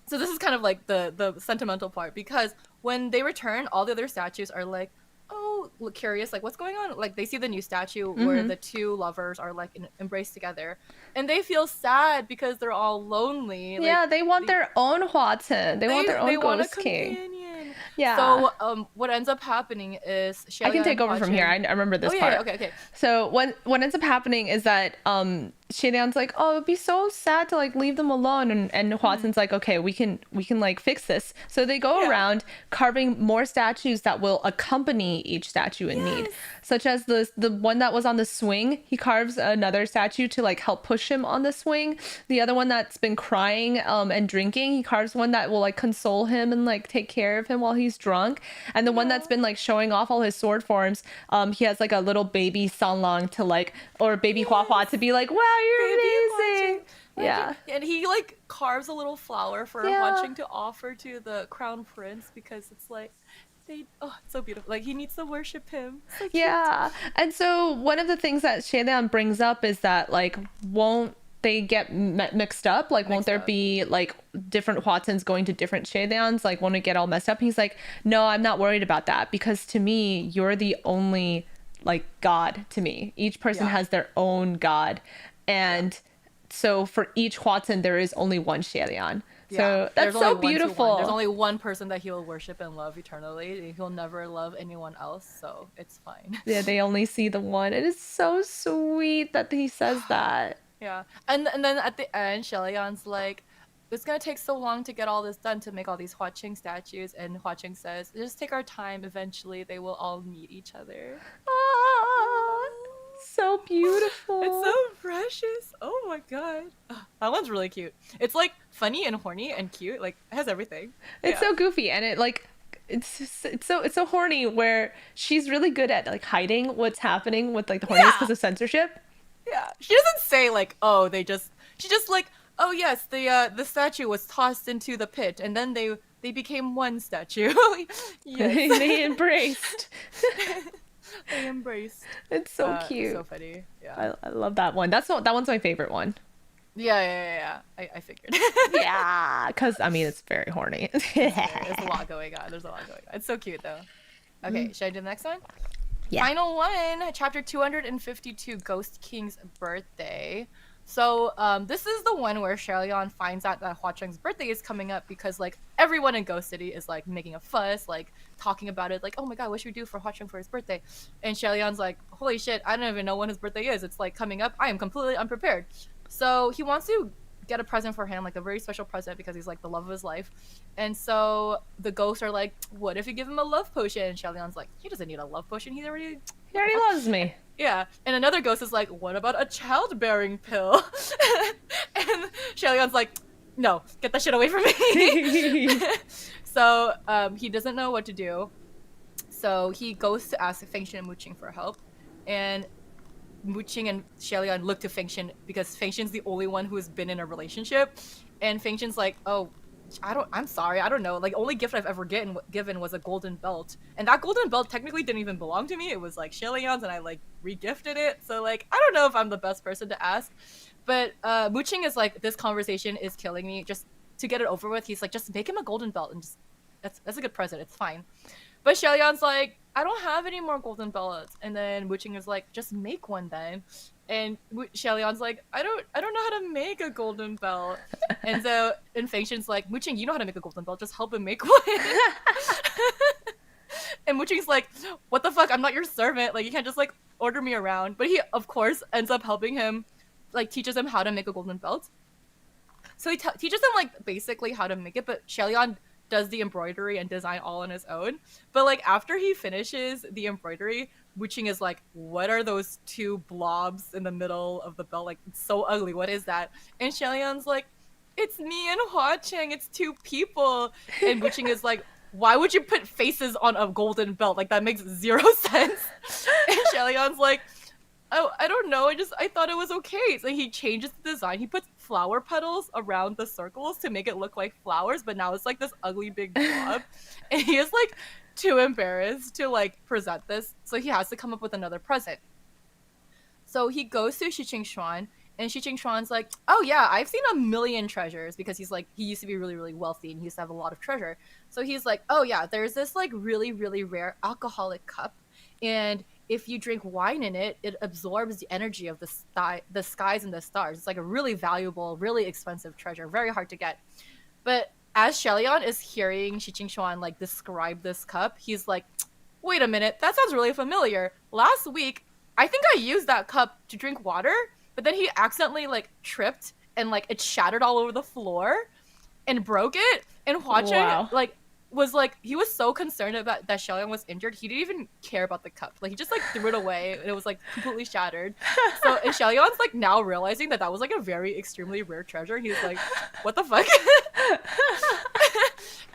so this is kind of like the sentimental part, because when they return, all the other statues are like, oh, look, curious, like what's going on? Like they see the new statue where Mm-hmm. the two lovers are like embraced together, and they feel sad because they're all lonely. Like Yeah, they want the, their own Hwaton. They want their they own want a Ghost King. companion. Yeah. So what ends up happening is I can Shelian take and over from here. Hwa-Ching. I remember Oh this yeah, yeah, part. okay, okay. So what ends up happening is that Shilian's like, oh, it'd be so sad to like leave them alone, and Hwaton's like, okay, we can like fix this. So they go Yeah. around carving more statues that will accompany each statue in need, Yes. such as the one that was on the swing. He carves another statue to like help push him on the swing. The other one that's been crying and drinking, he carves one that will like console him and like take care of him while he's drunk. And the one Yeah. that's been like showing off all his sword forms, he has like a little baby Sanlang to like, or baby Hua Hua to be like, wow, you're Baby amazing. Hwa-Ching. Yeah. And he like carves a little flower for Yeah. Hwa-Ching to offer to the crown prince, because it's like it's so beautiful. Like he needs to worship him. So cute. Yeah. And so one of the things that Shaylan brings up is that like won't they get mixed up? Like won't Mixed there up. be like different Hwatons going to different Shaydans? Like won't it get all messed up? And he's like, no, I'm not worried about that, because to me, you're the only like god to me. Each person Yeah. has their own god. And so for each Hwaton, there is only one Shaylan. So that's There's only so one to one. beautiful. There's only one person that he'll worship and love eternally. He'll never love anyone else, so it's fine. Yeah, they only see the one. It is so sweet that he says that. Yeah. And then at the end, Shellyan's like, it's gonna take so long to get all this done, to make all these Hwa-Ching statues, and Hwa-Ching says, just take our time, eventually they will all meet each other. Ah, so beautiful. It's so precious. Oh my god. Ugh, that one's really cute. It's like funny and horny and cute. Like it has everything. It's Yeah. so goofy, and it like it's so horny, where she's really good at like hiding what's happening with like the horniness Yeah. because of censorship. Yeah. She doesn't say like, oh, she just like, oh yes, the statue was tossed into the pit and then they became one statue. Yes. They embraced. They embraced. It's so It's cute. so funny. Yeah. I love that one. That one's my favorite one. Yeah. I figured. Yeah, because I mean it's very horny. There's a lot going on. There's a lot going on. It's so cute though. Okay, should I do the next one? Yeah. Final one, chapter 252, Ghost King's birthday. So this is the one where Shellyan finds out that Hwa-Chung's birthday is coming up, because like everyone in Ghost City is like making a fuss, like talking about it, like, oh my god, what should we do for Hwa-Chung for his birthday? And Shellyan's like, holy shit, I don't even know when his birthday is. It's like coming up. I am completely unprepared. So he wants to get a present for him, like a very special present, because he's like the love of his life. And so the ghosts are like, what if you give him a love potion? And Shellyan's like, he doesn't need a love potion. He already loves me. yeah. And another ghost is like, what about a childbearing pill? And Shellyan's like, no, get that shit away from me. So he doesn't know what to do. So he goes to ask Fengshen and Muqing for help. And Muqing and Shellyan look to Fengshen, because Fengshen's the only one who has been in a relationship. And Fengshen's like, oh, I'm sorry, I don't know. Like, only gift I've ever given was a golden belt. And that golden belt technically didn't even belong to me. It was like Shellyan's, and I like re-gifted it. So like, I don't know if I'm the best person to ask. But Muqing is like, this conversation is killing me. Just to get it over with, he's like, just make him a golden belt, and just that's a good present. It's fine. But Shellyan's like, I don't have any more golden belts. And then Muqing is like, just make one then. And Shellyan's like, I don't know how to make a golden belt. And so Fengshen's like, Muqing, you know how to make a golden belt. Just help him make one. And Muqing's like, what the fuck? I'm not your servant. Like, you can't just like order me around. But he, of course, ends up helping him, like teaches him how to make a golden belt. So he teaches him like basically how to make it, but Shellyan does the embroidery and design all on his own. But like after he finishes the embroidery, Muqing is like, what are those two blobs in the middle of the belt? Like, it's so ugly. What is that? And Shellyan's like, it's me and Hwa-Ching. It's two people. And Muqing is like, why would you put faces on a golden belt? Like, that makes zero sense. And Shellyan's like, oh, I don't know. I thought it was okay. So he changes the design. He puts flower petals around the circles to make it look like flowers, but now it's like this ugly big blob. And he is like too embarrassed to like present this, so he has to come up with another present. So he goes to Shi Chuan, and Shi Chuan's like, "Oh yeah, I've seen a million treasures," because he's like, he used to be really really wealthy and he used to have a lot of treasure. So he's like, "Oh yeah, there's this like really really rare alcoholic cup, and if you drink wine in it, it absorbs the energy of the skies and the stars. It's like a really valuable, really expensive treasure, very hard to get." But as Shelion is hearing Shi Chuan like describe this cup, he's like, "Wait a minute, that sounds really familiar. Last week, I think I used that cup to drink water, but then he accidentally like tripped and like it shattered all over the floor and broke it." And Hua Wow. like was like, he was so concerned about that Shelion was injured, he didn't even care about the cup. Like he just like threw it away and it was like completely shattered. So and Shelion's like now realizing that that was like a very extremely rare treasure. He's like, "What the fuck?"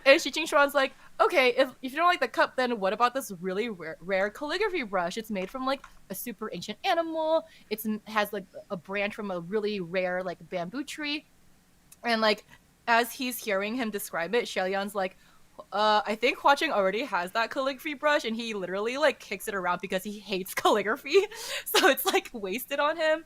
And Shi Chuan's like, "Okay, if you don't like the cup, then what about this really rare calligraphy brush? It's made from like a super ancient animal. It has like a branch from a really rare like bamboo tree." And like as he's hearing him describe it, Shelyon's like, I think Hua Cheng already has that calligraphy brush, and he literally like kicks it around because he hates calligraphy, so it's like wasted on him.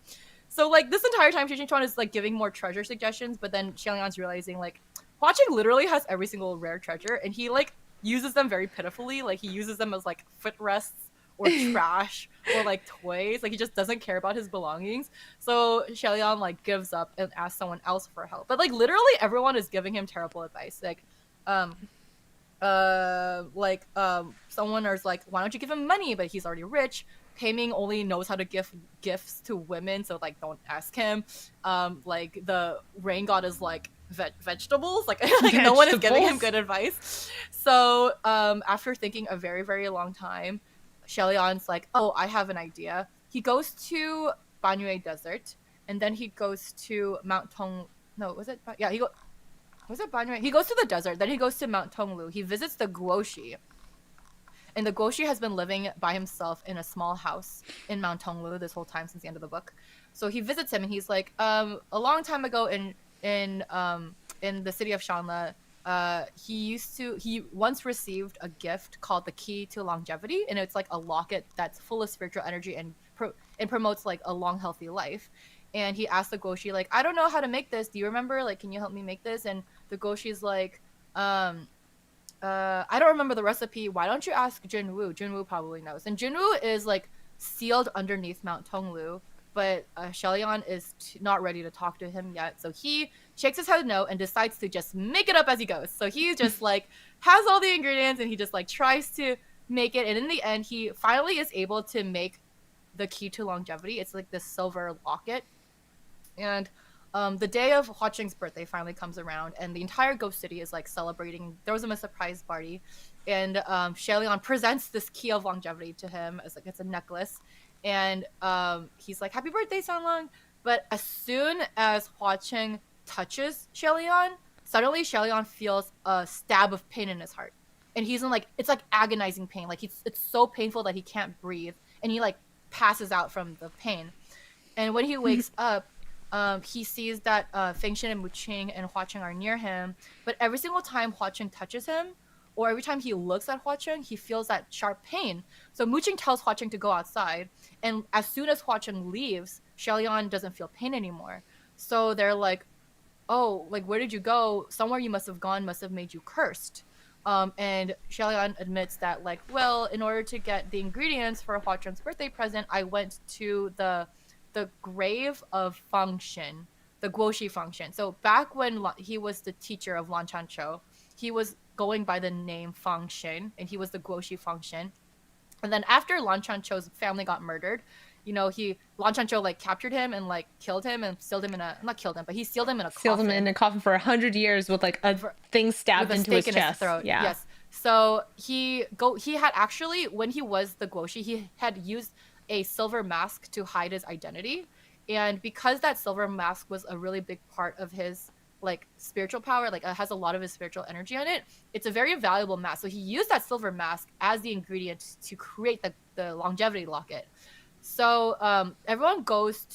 So like this entire time, Shi Chuan is like giving more treasure suggestions, but then Xiangyang's realizing like Hua Cheng literally has every single rare treasure, and he like uses them very pitifully. Like he uses them as like footrests or trash or like toys. Like he just doesn't care about his belongings. So Xiaolian like gives up and asks someone else for help. But like literally everyone is giving him terrible advice. Um someone is like, "Why don't you give him money?" But he's already rich. Paiming only knows how to give gifts to women, so like don't ask him. Like the rain god is like vegetables, like no one is giving him good advice. So after thinking a very very long time, Shellyan's like, "Oh, I have an idea." He goes to Banyue Desert, and then he goes to Mount Tong. No, was it? Yeah, was it Banyue? He goes to the desert, then he goes to Mount Tonglu. He visits the Guoshi. And the Guoshi has been living by himself in a small house in Mount Tonglu this whole time since the end of the book. So he visits him and he's like, a long time ago in the city of Shanla, he once received a gift called the Key to Longevity, and it's like a locket that's full of spiritual energy and promotes like a long healthy life. And he asked the Goshi like, "I don't know how to make this. Do you remember? Like, can you help me make this?" And the Goshi's like, I don't remember the recipe. Why don't you ask Jinwoo? Jinwoo probably knows." And Jinwoo is like sealed underneath Mount Tonglu, but Shellyan is not ready to talk to him yet. So he shakes his head no and decides to just make it up as he goes. So he's just like has all the ingredients and he just like tries to make it. And in the end, he finally is able to make the Key to Longevity. It's like this silver locket. And the day of Hua Cheng's birthday finally comes around, and the entire Ghost City is like celebrating. There was a surprise party, and Shelion presents this Key of Longevity to him as like it's a necklace, and he's like, "Happy birthday, Sanlong!" But as soon as Hua Cheng touches Shelion, suddenly Shelion feels a stab of pain in his heart, and he's in like it's like agonizing pain. Like it's so painful that he can't breathe, and he like passes out from the pain. And when he wakes up, he sees that Feng Xin and Mu Qing and Hua Cheng are near him, but every single time Hua Cheng touches him, or every time he looks at Hua Cheng, he feels that sharp pain. So Mu Qing tells Hua Cheng to go outside, and as soon as Hua Cheng leaves, Xiaolian doesn't feel pain anymore. So they're like, "Oh, like where did you go? Somewhere you must have gone must have made you cursed." And Xiaolian admits that like, "Well, in order to get the ingredients for Hua Cheng's birthday present, I went to the grave of Function, the Guoshi Function." So back when he was the teacher of Lan Chancho, he was going by the name Function, and he was the Guoshi Function. And then after Lan Chancho's family got murdered, Lan Chancho like captured him and like killed him and sealed him in a not killed him, but he sealed him in a Sealed him coffin. in a coffin for 100 years with like a thing stabbed With a into his stake in chest. his throat. Yeah. Yes. So he had actually, when he was the Guoshi, he had used a silver mask to hide his identity. And because that silver mask was a really big part of his like spiritual power, like it has a lot of his spiritual energy on it, it's a very valuable mask. So he used that silver mask as the ingredient to create the longevity locket. So everyone goes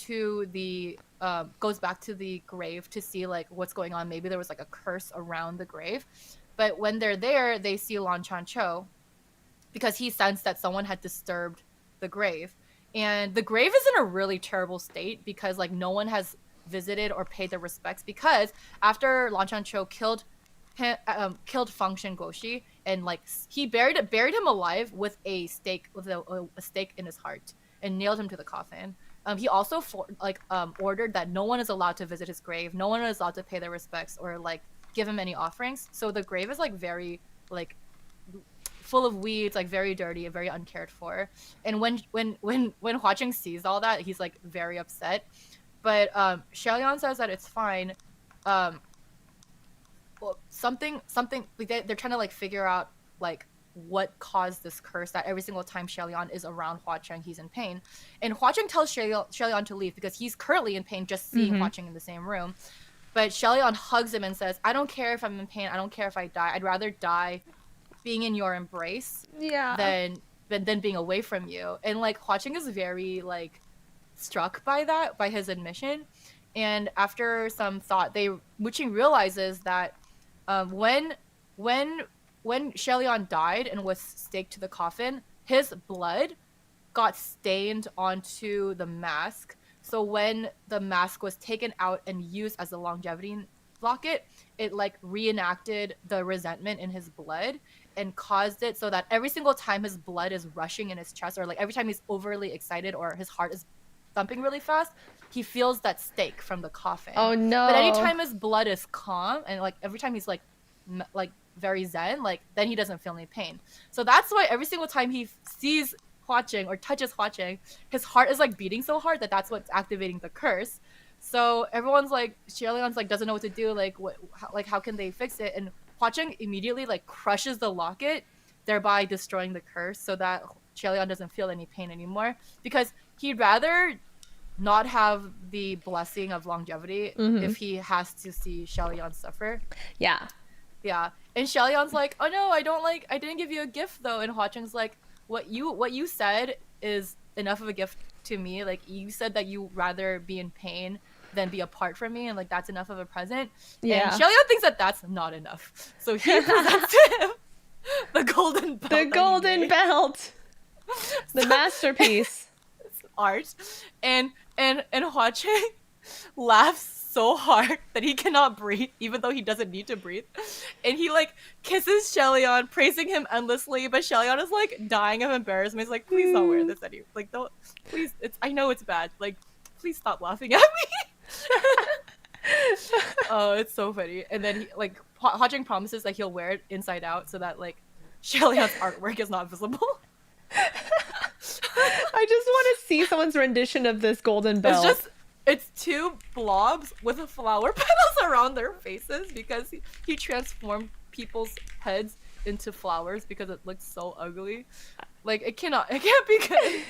back to the grave to see like what's going on. Maybe there was like a curse around the grave. But when they're there, they see Lan Chancho because he sensed that someone had disturbed the grave. And the grave is in a really terrible state because like no one has visited or paid their respects, because after Lan Chancho killed Fang Goshi, and like he buried him alive with a stake, with a stake in his heart, and nailed him to the coffin. He also ordered that no one is allowed to visit his grave, no one is allowed to pay their respects or like give him any offerings. So the grave is like very like full of weeds, like very dirty and very uncared for. And when Hua Cheng sees all that, he's like very upset. But Xiaolian says that it's fine. Well, something they're trying to like figure out like what caused this curse, that every single time Xiaolian is around Hua Cheng, he's in pain. And Hua Cheng tells Xiaolian to leave because he's currently in pain just seeing Hua Cheng in the same room. But Xiaolian hugs him and says, I don't care if I'm in pain, I don't care if I die. I'd rather die being in your embrace than being away from you. And like Hua Cheng is very like struck by that, by his admission. And after some thought, Wuqing realizes that when Xiaolian died and was staked to the coffin, his blood got stained onto the mask. So when the mask was taken out and used as a longevity locket, it like reenacted the resentment in his blood and caused it so that every single time his blood is rushing in his chest, or like every time he's overly excited or his heart is thumping really fast, he feels that stake from the coffin. Oh no. But anytime his blood is calm and like every time he's like very zen, like then he doesn't feel any pain. So that's why every single time he sees Hua Cheng or touches Hua Cheng, his heart is like beating so hard that that's what's activating the curse. So everyone's like, Xiaolian's like doesn't know what to do, like how can they fix it? And Hua Cheng immediately like crushes the locket, thereby destroying the curse, so that Xiaolian doesn't feel any pain anymore, because he'd rather not have the blessing of longevity if he has to see Xiaolian suffer. Yeah. Yeah. And Xiaolian's like, oh no, I didn't give you a gift though. And Hua Cheng's like, what you said is enough of a gift to me. Like you said that you rather be in pain than be apart from me, and like that's enough of a present. Yeah. And Xiaolian thinks that that's not enough. So he presents to him the golden belt. The golden belt. The masterpiece. Art. And Hua Cheng laughs so hard that he cannot breathe, even though he doesn't need to breathe. And he like kisses Xiaolian, praising him endlessly, but Xiaolian is like dying of embarrassment. He's like, please don't wear this anymore. Like, don't, please, I know it's bad. Like, please stop laughing at me. Oh, it's so funny. And then he, like, Hua Cheng promises that he'll wear it inside out so that like Xiaolian's artwork is not visible. I just want to see someone's rendition of this golden belt. It's two blobs with flower petals around their faces, because he transformed people's heads into flowers because it looks so ugly. Like it can't be good.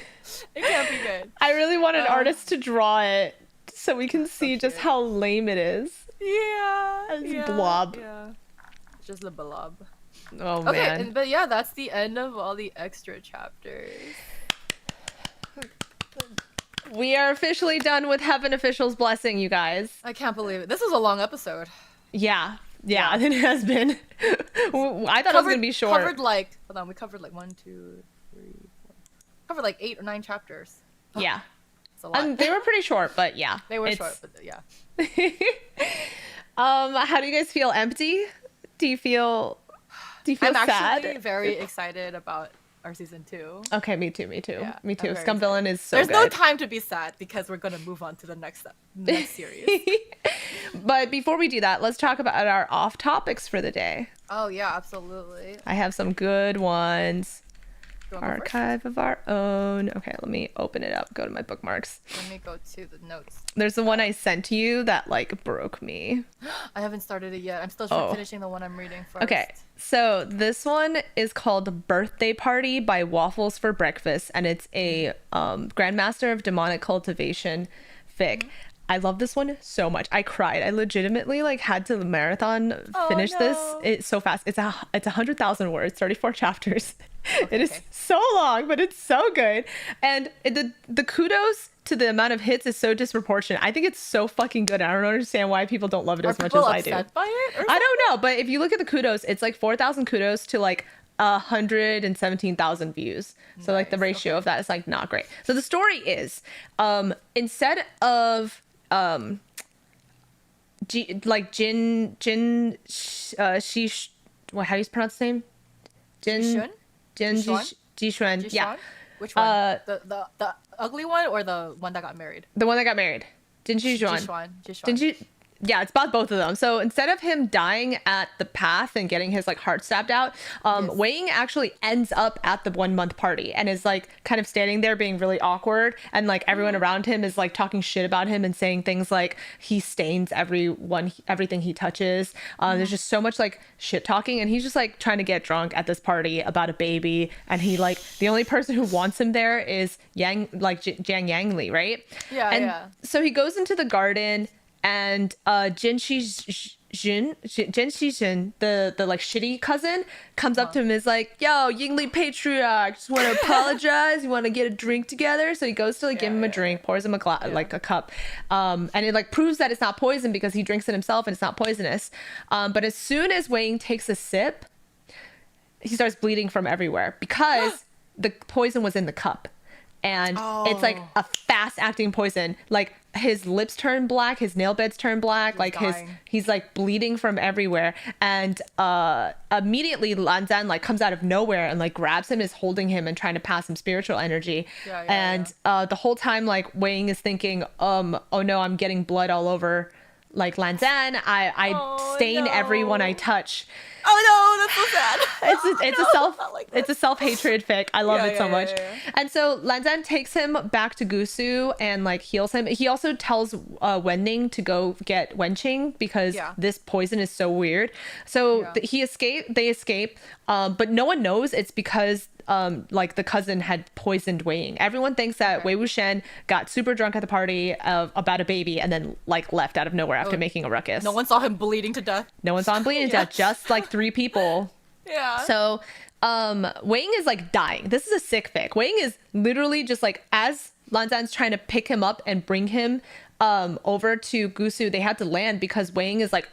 It can't be good. I really want an artist to draw it so we can see just how lame it is. Yeah. It's blob. Yeah. Just a blob. Oh okay, man. But yeah, that's the end of all the extra chapters. We are officially done with Heaven Official's blessing, you guys. I can't believe it. This was a long episode. Yeah, it has been. I thought it was gonna be short. We covered like 1, 2, 3, 4. Covered like 8 or 9 chapters. Yeah. It's a lot. They were pretty short, but yeah. They were short, but yeah. How do you guys feel? Empty? Do you feel I'm sad? actually very excited about our season 2. Okay, me too. Yeah, Me too. I'm very Scum Villain is so There's good. no time to be sad because we're gonna move on to the next series. But before we do that, let's talk about our off topics for the day. Oh yeah, absolutely. I have some good ones. You wanna go first? Archive of our own. Okay, let me open it up. Go to my bookmarks. Let me go to the notes. There's the one I sent to you that like broke me. I haven't started it yet. I'm still finishing the one I'm reading first. Okay, so this one is called Birthday Party by Waffles for Breakfast, and it's a Grandmaster of Demonic Cultivation fic. I love this one so much. I cried. I legitimately like had to marathon finish this. It's so fast. It's 100,000 words, 34 chapters. It is so long, but it's so good. And the kudos to the amount of hits is so disproportionate. I think it's so fucking good. I don't understand why people don't love it as much as I do. Are people upset by it? I don't know, but if you look at the kudos, it's like 4,000 kudos to like 117,000 views. So like the Nice. ratio Okay. of that is like not great. So the story is, instead of Shish, what, how do you pronounce his name? Jin Jishun? Jin Jishuan? Jishuan. Yeah. Jishuan? Which one? Uh, The ugly one or the one that got married? the one that got married. Jin Jishuan. Jishuan. Jishuan. Didn't you? Yeah, it's about both of them. So instead of him dying at the path and getting his like heart stabbed out, Yes. Wei Ying actually ends up at the 1 month party and is like kind of standing there being really awkward, and like everyone around him is like talking shit about him and saying things like he stains everything he touches. There's just so much like shit talking, and he's just like trying to get drunk at this party about a baby, and he like the only person who wants him there is Jiang Yang Li, right? Yeah, And yeah. so he goes into the garden, and Jin Shijin, the like shitty cousin, comes up to him and is like, "Yo, Yingli patriarch, just want to apologize. You want to get a drink together?" So he goes to like give him a drink, pours him like a cup, and it like proves that it's not poison because he drinks it himself and it's not poisonous. But as soon as Wei Ying takes a sip, he starts bleeding from everywhere because the poison was in the cup. And it's like a fast acting poison. Like his lips turn black, his nail beds turn black, like dying. he's like bleeding from everywhere. And immediately Lan Zhan like comes out of nowhere and like grabs him, is holding him and trying to pass him spiritual energy. And the whole time like Wei Ying is thinking, oh no, I'm getting blood all over like Lan Zhan. I stain everyone I touch. Oh no, that's so sad. It's a self-hatred fic. I love it so much. Yeah. And so Lan Zhan takes him back to Gusu and like heals him. He also tells Wenning to go get Wenqing because this poison is so weird. So they escape, but no one knows it's because like the cousin had poisoned Wei Ying. Everyone thinks that Wei Wuxian got super drunk at the party about a baby and then like left out of nowhere after making a ruckus. No one saw him bleeding to death. No one saw him bleeding to death, just like 3 people. Yeah. So Wei Ying is like dying. This is a sick fic. Wei Ying is literally just like, as Lan Zhan's trying to pick him up and bring him over to Gusu, they had to land because Wei Ying is like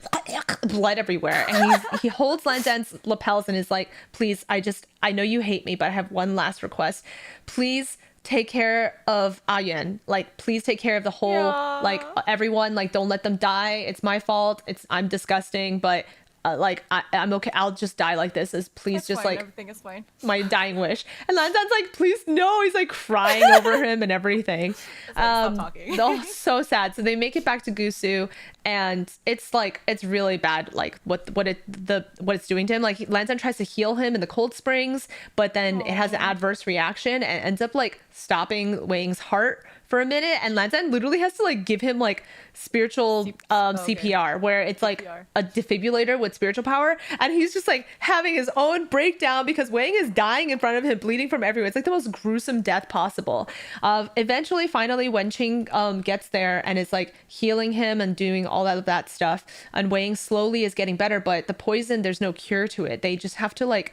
blood everywhere, and he holds Lan Zhan's lapels and is like, "Please, I know you hate me, but I have one last request. Please take care of Ayuan. Like, please take care of the whole like everyone. Like, don't let them die. It's my fault. I'm disgusting, but." Like I'm okay. I'll just die like this. Please, That's just fine. like Everything is fine. my dying wish. And Lan Zhan's like, please no. He's like crying over him and everything. Stop talking. Oh, so sad. So they make it back to Gusu, and it's like it's really bad. Like what it's doing to him. Like Lan Zhan tries to heal him in the cold springs, but then it has an adverse reaction and ends up like stopping Wei Ying's heart for a minute, and Lan Zhan literally has to like give him like spiritual CPR, where it's like a defibrillator with spiritual power, and he's just like having his own breakdown because Wei Ying is dying in front of him, bleeding from everywhere. It's like the most gruesome death possible. Eventually, finally, Wenqing gets there and is like healing him and doing all that stuff, and Wei Ying slowly is getting better, but the poison, there's no cure to it. They just have to like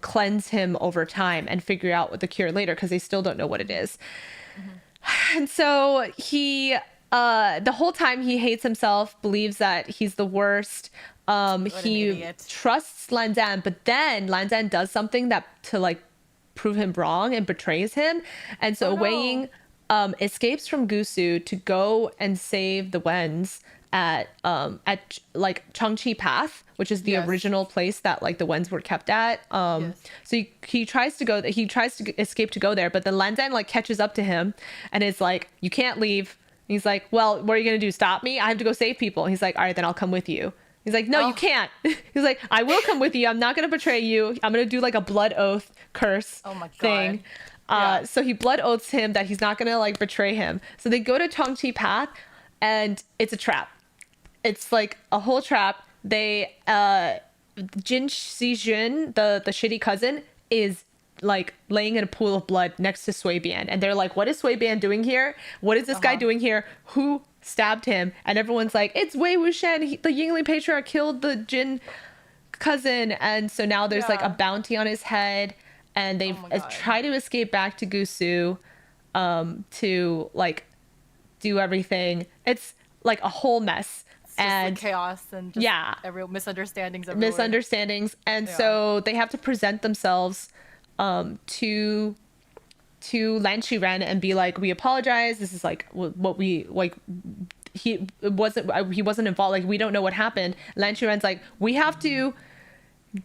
cleanse him over time and figure out what the cure later because they still don't know what it is. And so he, the whole time he hates himself, believes that he's the worst. He trusts Lan Zhan, but then Lan Zhan does something that to like prove him wrong and betrays him. And so Wei Ying escapes from Gusu to go and save the Wens at like Changchi Path, which is the original place that like the Wens were kept at. So he tries to escape to go there, but then Lan Zhan like catches up to him and is like, "You can't leave." And he's like, "Well, what are you gonna do? Stop me? I have to go save people." And he's like, "All right, then I'll come with you." He's like, "No, you can't." He's like, "I will come with you. I'm not gonna betray you. I'm gonna do like a blood oath curse thing." So he blood oaths him that he's not gonna like betray him. So they go to Changchi Path, and it's a trap. It's like a whole trap. They Jin Xijun, the shitty cousin, is like laying in a pool of blood next to Sui Bian, and they're like, "What is Sui Bian doing here? What is this guy doing here? Who stabbed him?" And everyone's like, "It's Wei Wuxian. The Yingli patriarch killed the Jin cousin." And so now there's like a bounty on his head, and they try to escape back to Gusu to like do everything. It's like a whole mess. just like and chaos and just yeah, every misunderstandings everywhere. misunderstandings, and Yeah. so they have to present themselves to Lan Ren and be like, we apologize. This is like what we like. He wasn't involved. Like, we don't know what happened. Lan Ren's like, we have to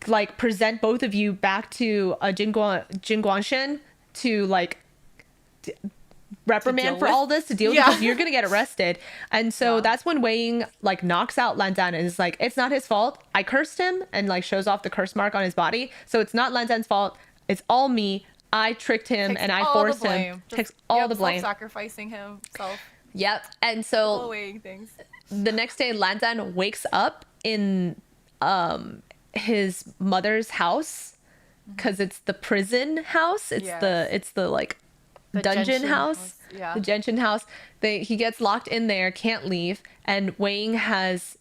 like present both of you back to Jingguangshen to like reprimand for with? all this, to deal with Yeah. because you're gonna get arrested. And so Yeah. that's when Wei Ying like knocks out Lan Zhan and is like, it's not his fault. I cursed him, and like shows off the curse mark on his body. So it's not Lan Zhan's fault. It's all me. I tricked him Takes and I all forced the him. blame. Just, Takes all yep, the blame. Self-sacrificing himself, Yep. And so weighing things. the next day, Lan Zhan wakes up in his mother's house because it's the prison house. It's Yes. the like The dungeon Genshin house. Yeah. The Genshin house. He gets locked in there, can't leave, and Wei Ying has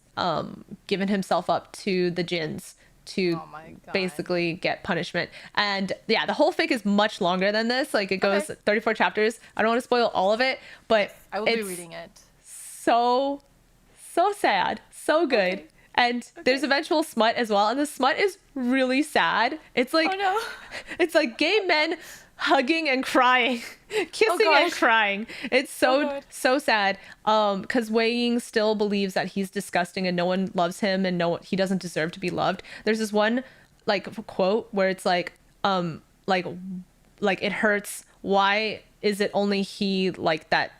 given himself up to the Jins to Oh my God. basically get punishment. And yeah, the whole fic is much longer than this. Like, it goes Okay. 34 chapters. I don't want to spoil all of it, but I will be it's reading it. so sad, so good. Okay. And there's eventual smut as well, and the smut is really sad. It's like Oh no. it's like gay men hugging and crying, kissing and gosh. crying. It's Oh, so God. so sad. Because Wei Ying still believes that he's disgusting and no one loves him, and he doesn't deserve to be loved. There's this one like quote where it's like it hurts. Why is it only he like that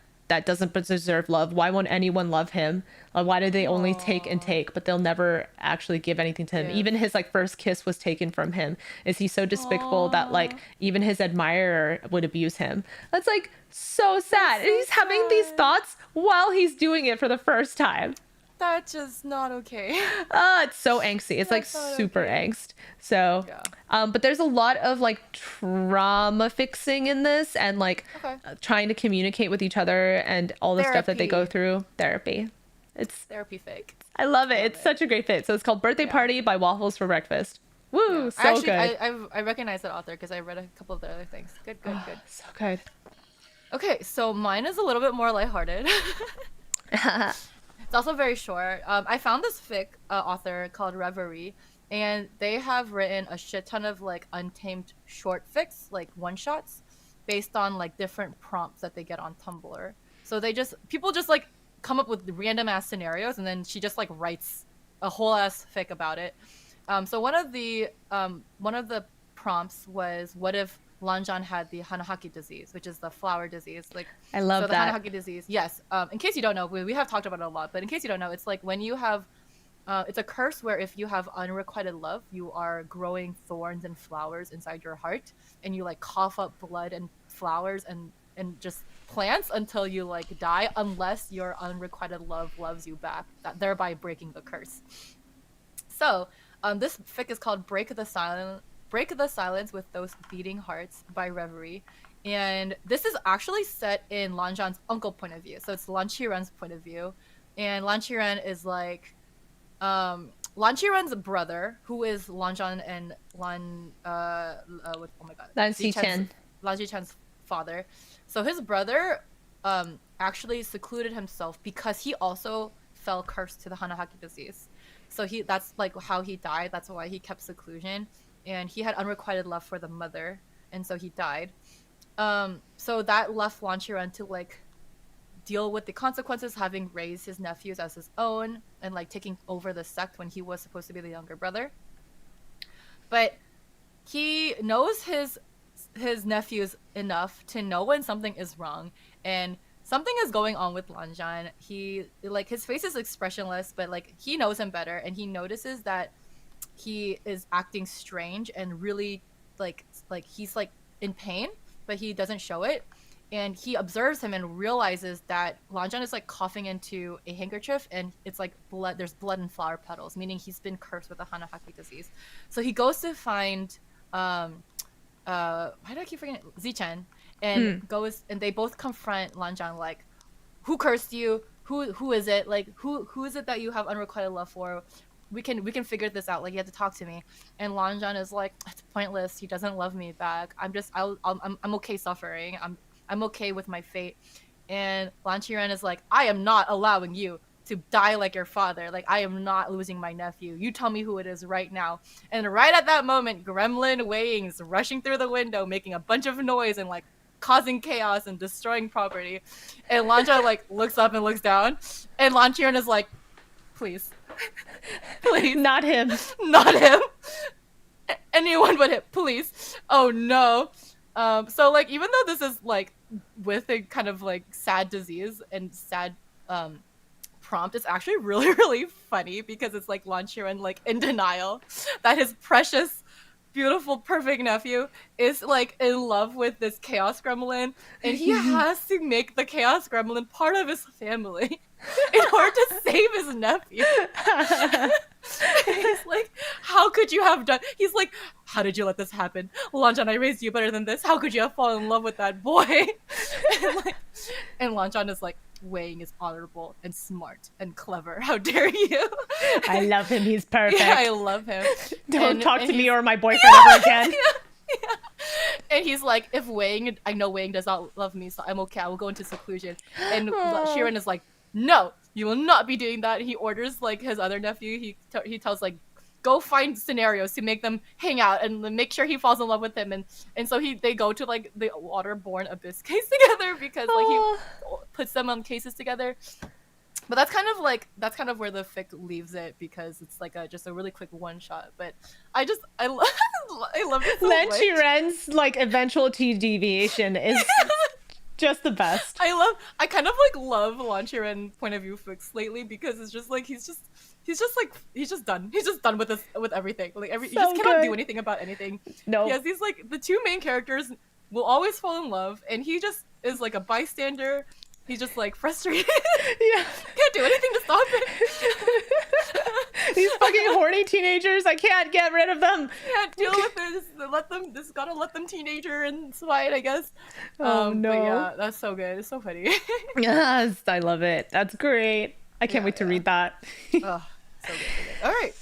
doesn't deserve love? Why won't anyone love him? Why do they only take and take, but they'll never actually give anything to him? Give. Even his like first kiss was taken from him. Is he so despicable that like even his admirer would abuse him? That's like so sad. And he's having these sad. thoughts while he's doing it for the first time. That's just not okay. It's so angsty. It's like That's not super okay. angst. So, Yeah. but there's a lot of like trauma fixing in this, and like Okay. trying to communicate with each other and all the stuff that they go Therapy. through. Therapy. It's Therapy fake. I love it. It's it. such a great fit. So it's called Birthday Yeah. Party by Waffles for Breakfast. Woo, Yeah. so Actually, good. I recognize that author because I read a couple of their other things. Good. So good. Okay, so mine is a little bit more lighthearted. It's also very short. I found this fic author called Reverie, and they have written a shit ton of like untamed short fics, like one shots, based on like different prompts that they get on Tumblr. So people just like come up with random ass scenarios, and then she just like writes a whole ass fic about it. So one of the prompts was, what if Lanjan had the Hanahaki disease, which is the flower disease. Like, I love so the that. Hanahaki disease. Yes. In case you don't know, we have talked about it a lot, but in case you don't know, it's like when you have, it's a curse where if you have unrequited love, you are growing thorns and flowers inside your heart, and you like cough up blood and flowers and just plants until you like die, unless your unrequited love loves you back, thereby breaking the curse. So, this fic is called Break the Silence with Those Beating Hearts by Reverie. And this is actually set in Lanjan's uncle point of view. So it's Lan Qiren's point of view. And Lan Qiren is like Lan Qiren's brother, who is Lanjan and oh my god. Lan Xichen's Lan Xichen's father. So his brother actually secluded himself because he also fell cursed to the Hanahaki disease. So that's like how he died. That's why he kept seclusion. And he had unrequited love for the mother, and so he died. So that left Lan Qiren to like deal with the consequences, having raised his nephews as his own and like taking over the sect when he was supposed to be the younger brother. But he knows his nephews enough to know when something is wrong, and something is going on with Lanjan. He like his face is expressionless, but like he knows him better, and he notices that he is acting strange and really like he's like in pain, but he doesn't show it. And he observes him and realizes that Lanjan is like coughing into a handkerchief, and it's like blood. There's blood and flower petals, meaning he's been cursed with the Hanahaki disease. So he goes to find why do I keep forgetting Zichen, and goes, and they both confront Lanjan like, who cursed you? Who is it? Like who is it that you have unrequited love for? We can figure this out. Like, you have to talk to me. And Lanjan is like, it's pointless. He doesn't love me back. I'm okay suffering. I'm okay with my fate. And Lan Qiren is like, I am not allowing you to die like your father. Like, I am not losing my nephew. You tell me who it is right now. And right at that moment, Gremlin Wei is rushing through the window, making a bunch of noise and like causing chaos and destroying property. And Lanja like looks up and looks down, and Lan Qiren is like, please, please, Not him. not him. Anyone but him, please. Oh no. So like, even though this is like with a kind of like sad disease and sad prompt, it's actually really really funny because it's like Lan Qiren like in denial that his precious, beautiful, perfect nephew is like in love with this chaos gremlin, and he has to make the chaos gremlin part of his family in order to save his nephew. He's like, how could you have done? He's like, how did you let this happen? Lanchan, I raised you better than this. How could you have fallen in love with that boy? and Lanchan is like, Wei is honorable and smart and clever. How dare you? I love him. He's perfect. Yeah, I love him. Don't talk to me or my boyfriend ever again. Yeah. And he's like, if Wang, I know Wang does not love me, so I'm okay. I will go into seclusion. And Qiren is like, no, you will not be doing that. He orders like his other nephew. He tells like, go find scenarios to make them hang out and make sure he falls in love with him. And so they go to like the waterborne abyss case together because like he puts them on cases together. But that's kind of where the fic leaves it because it's like just a really quick one shot. But I love it so Lan much. Qiren's like eventual T deviation is just the best. I kind of like love Lan Qiren point of view fics lately because it's just like he's just done. He's just done with this, with everything. Like he just cannot do anything about anything. No. He has these like the two main characters will always fall in love, and he just is like a bystander. He's just like frustrated. Yeah. Can't do anything to stop it. These fucking horny teenagers, I can't get rid of them. Can't deal with this. Just gotta let them teenager and it's fine, I guess. Oh no. But yeah, that's so good. It's so funny. Yes, I love it. That's great. I can't wait to read that. Oh, so good, so good. All right.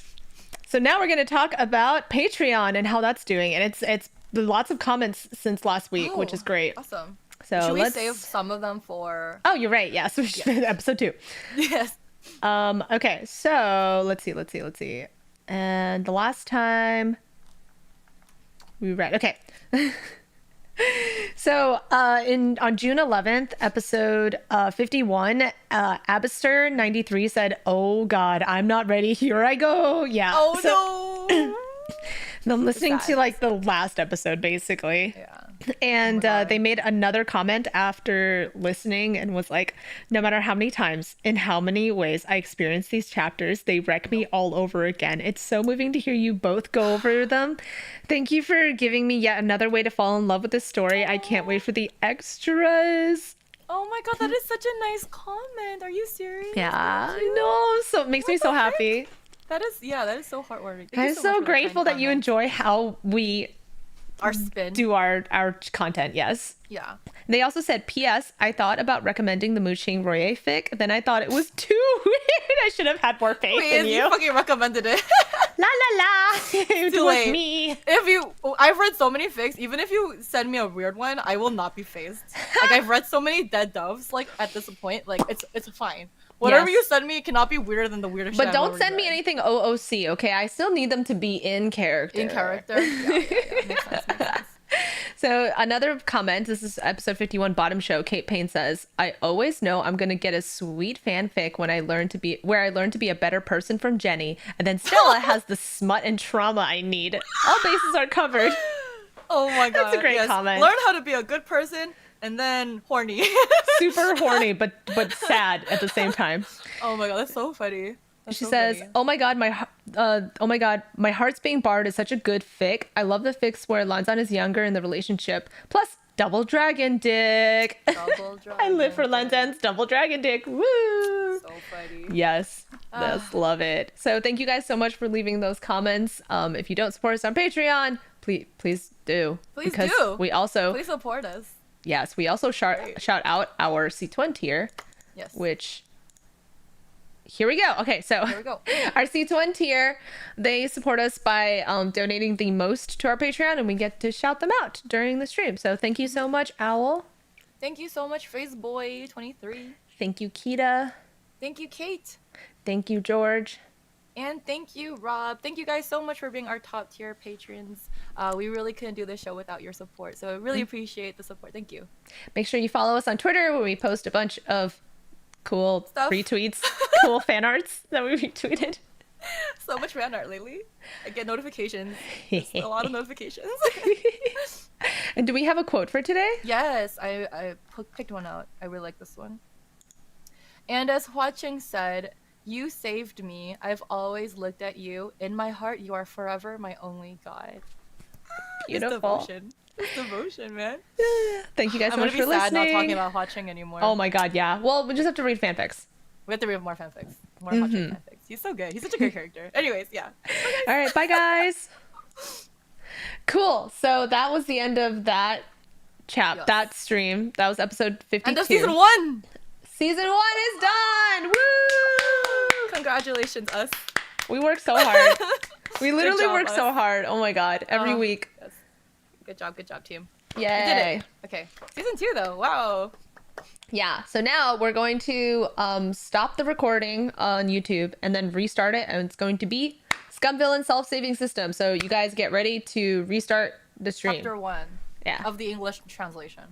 So now we're going to talk about Patreon and how that's doing. And it's lots of comments since last week, which is great. Awesome. So should we let's save some of them for... Oh, you're right. Yeah. So episode 2. Yes. Okay. So let's see. And the last time we read, okay. So on June 11th, episode 51, Abister 93 said, "Oh God, I'm not ready. Here I go." Yeah. Oh no. I'm listening to like the last episode basically. Yeah. And they made another comment after listening and was like, no matter how many times, in how many ways I experience these chapters, they wreck me all over again. It's so moving to hear you both go over them. Thank you for giving me yet another way to fall in love with this story. I can't wait for the extras. Oh my God, that is such a nice comment. Are you serious? Yeah, I know. So it makes me so happy. That is so heartwarming. I'm so grateful that you enjoy how we our spin do our content. Yes. Yeah. They also said, P.S. I thought about recommending the Muqing Roye fic. Then I thought it was too weird. I should have had more faith in you. You fucking recommended it. La la la. It was late. me. I've read so many fics. Even if you send me a weird one, I will not be phased. Like I've read so many dead doves. Like at this point, like it's fine. Whatever you send me, it cannot be weirder than the weirdest shit But don't send me anything OOC, okay? I still need them to be in character. In character? Yeah. Makes sense. So another comment, this is episode 51, Bottom Show. Kate Payne says, I always know I'm going to get a sweet fanfic where I learn to be a better person from Jenny. And then Stella has the smut and trauma I need. All bases are covered. Oh my God. That's a great comment. Learn how to be a good person. And then horny. Super horny, but sad at the same time. Oh my God, that's so funny. She says, funny. Oh my God, my heart's being barred is such a good fic. I love the fics where Lanzan is younger in the relationship. Plus, double dragon dick. Double dragon I live for Lanzan's double dragon dick. Woo! So funny. Yes. Yes, love it. So thank you guys so much for leaving those comments. If you don't support us on Patreon, please do. Please do. Please support us. Yes, we also shout out our C2 tier. Yes. Which, here we go. Okay, so here we go. Our C2 tier, they support us by donating the most to our Patreon, and we get to shout them out during the stream. So thank you so much, Owl. Thank you so much, FaceBoy23. Thank you, Kita. Thank you, Kate. Thank you, George. And thank you, Rob. Thank you guys so much for being our top tier patrons. We really couldn't do this show without your support. So I really appreciate the support. Thank you. Make sure you follow us on Twitter where we post a bunch of cool Stuff. retweets, cool fan arts that we retweeted. So much fan art lately. I get notifications. Just a lot of notifications. And do we have a quote for today? Yes, I picked one out. I really like this one. And as Hua Ching said, you saved me. I've always looked at you. In my heart, you are forever my only God. Beautiful. It's devotion. It's devotion, man. Thank you guys so I'm much gonna for be sad listening. not talking about Hua Ching anymore. Oh my god, yeah. Well, we just have to read fanfics. We have to read more fanfics. More Hua Ching fanfics. He's so good. He's such a great character. Anyways, yeah. All right, bye guys. Cool. So that was the end of that Yes. that stream. That was episode 52. End of season 1! Season 1 is done. Woo! Congratulations, us. We worked so hard. We literally job, worked so us. hard. Oh my god, every week. Yes. Good job, team. Yay. We did it. Okay. Season 2, though. Wow. Yeah, so now we're going to stop the recording on YouTube and then restart it, and it's going to be Scum Villain Self-Saving System. So you guys get ready to restart the stream. Chapter 1 Yeah. of the English translation.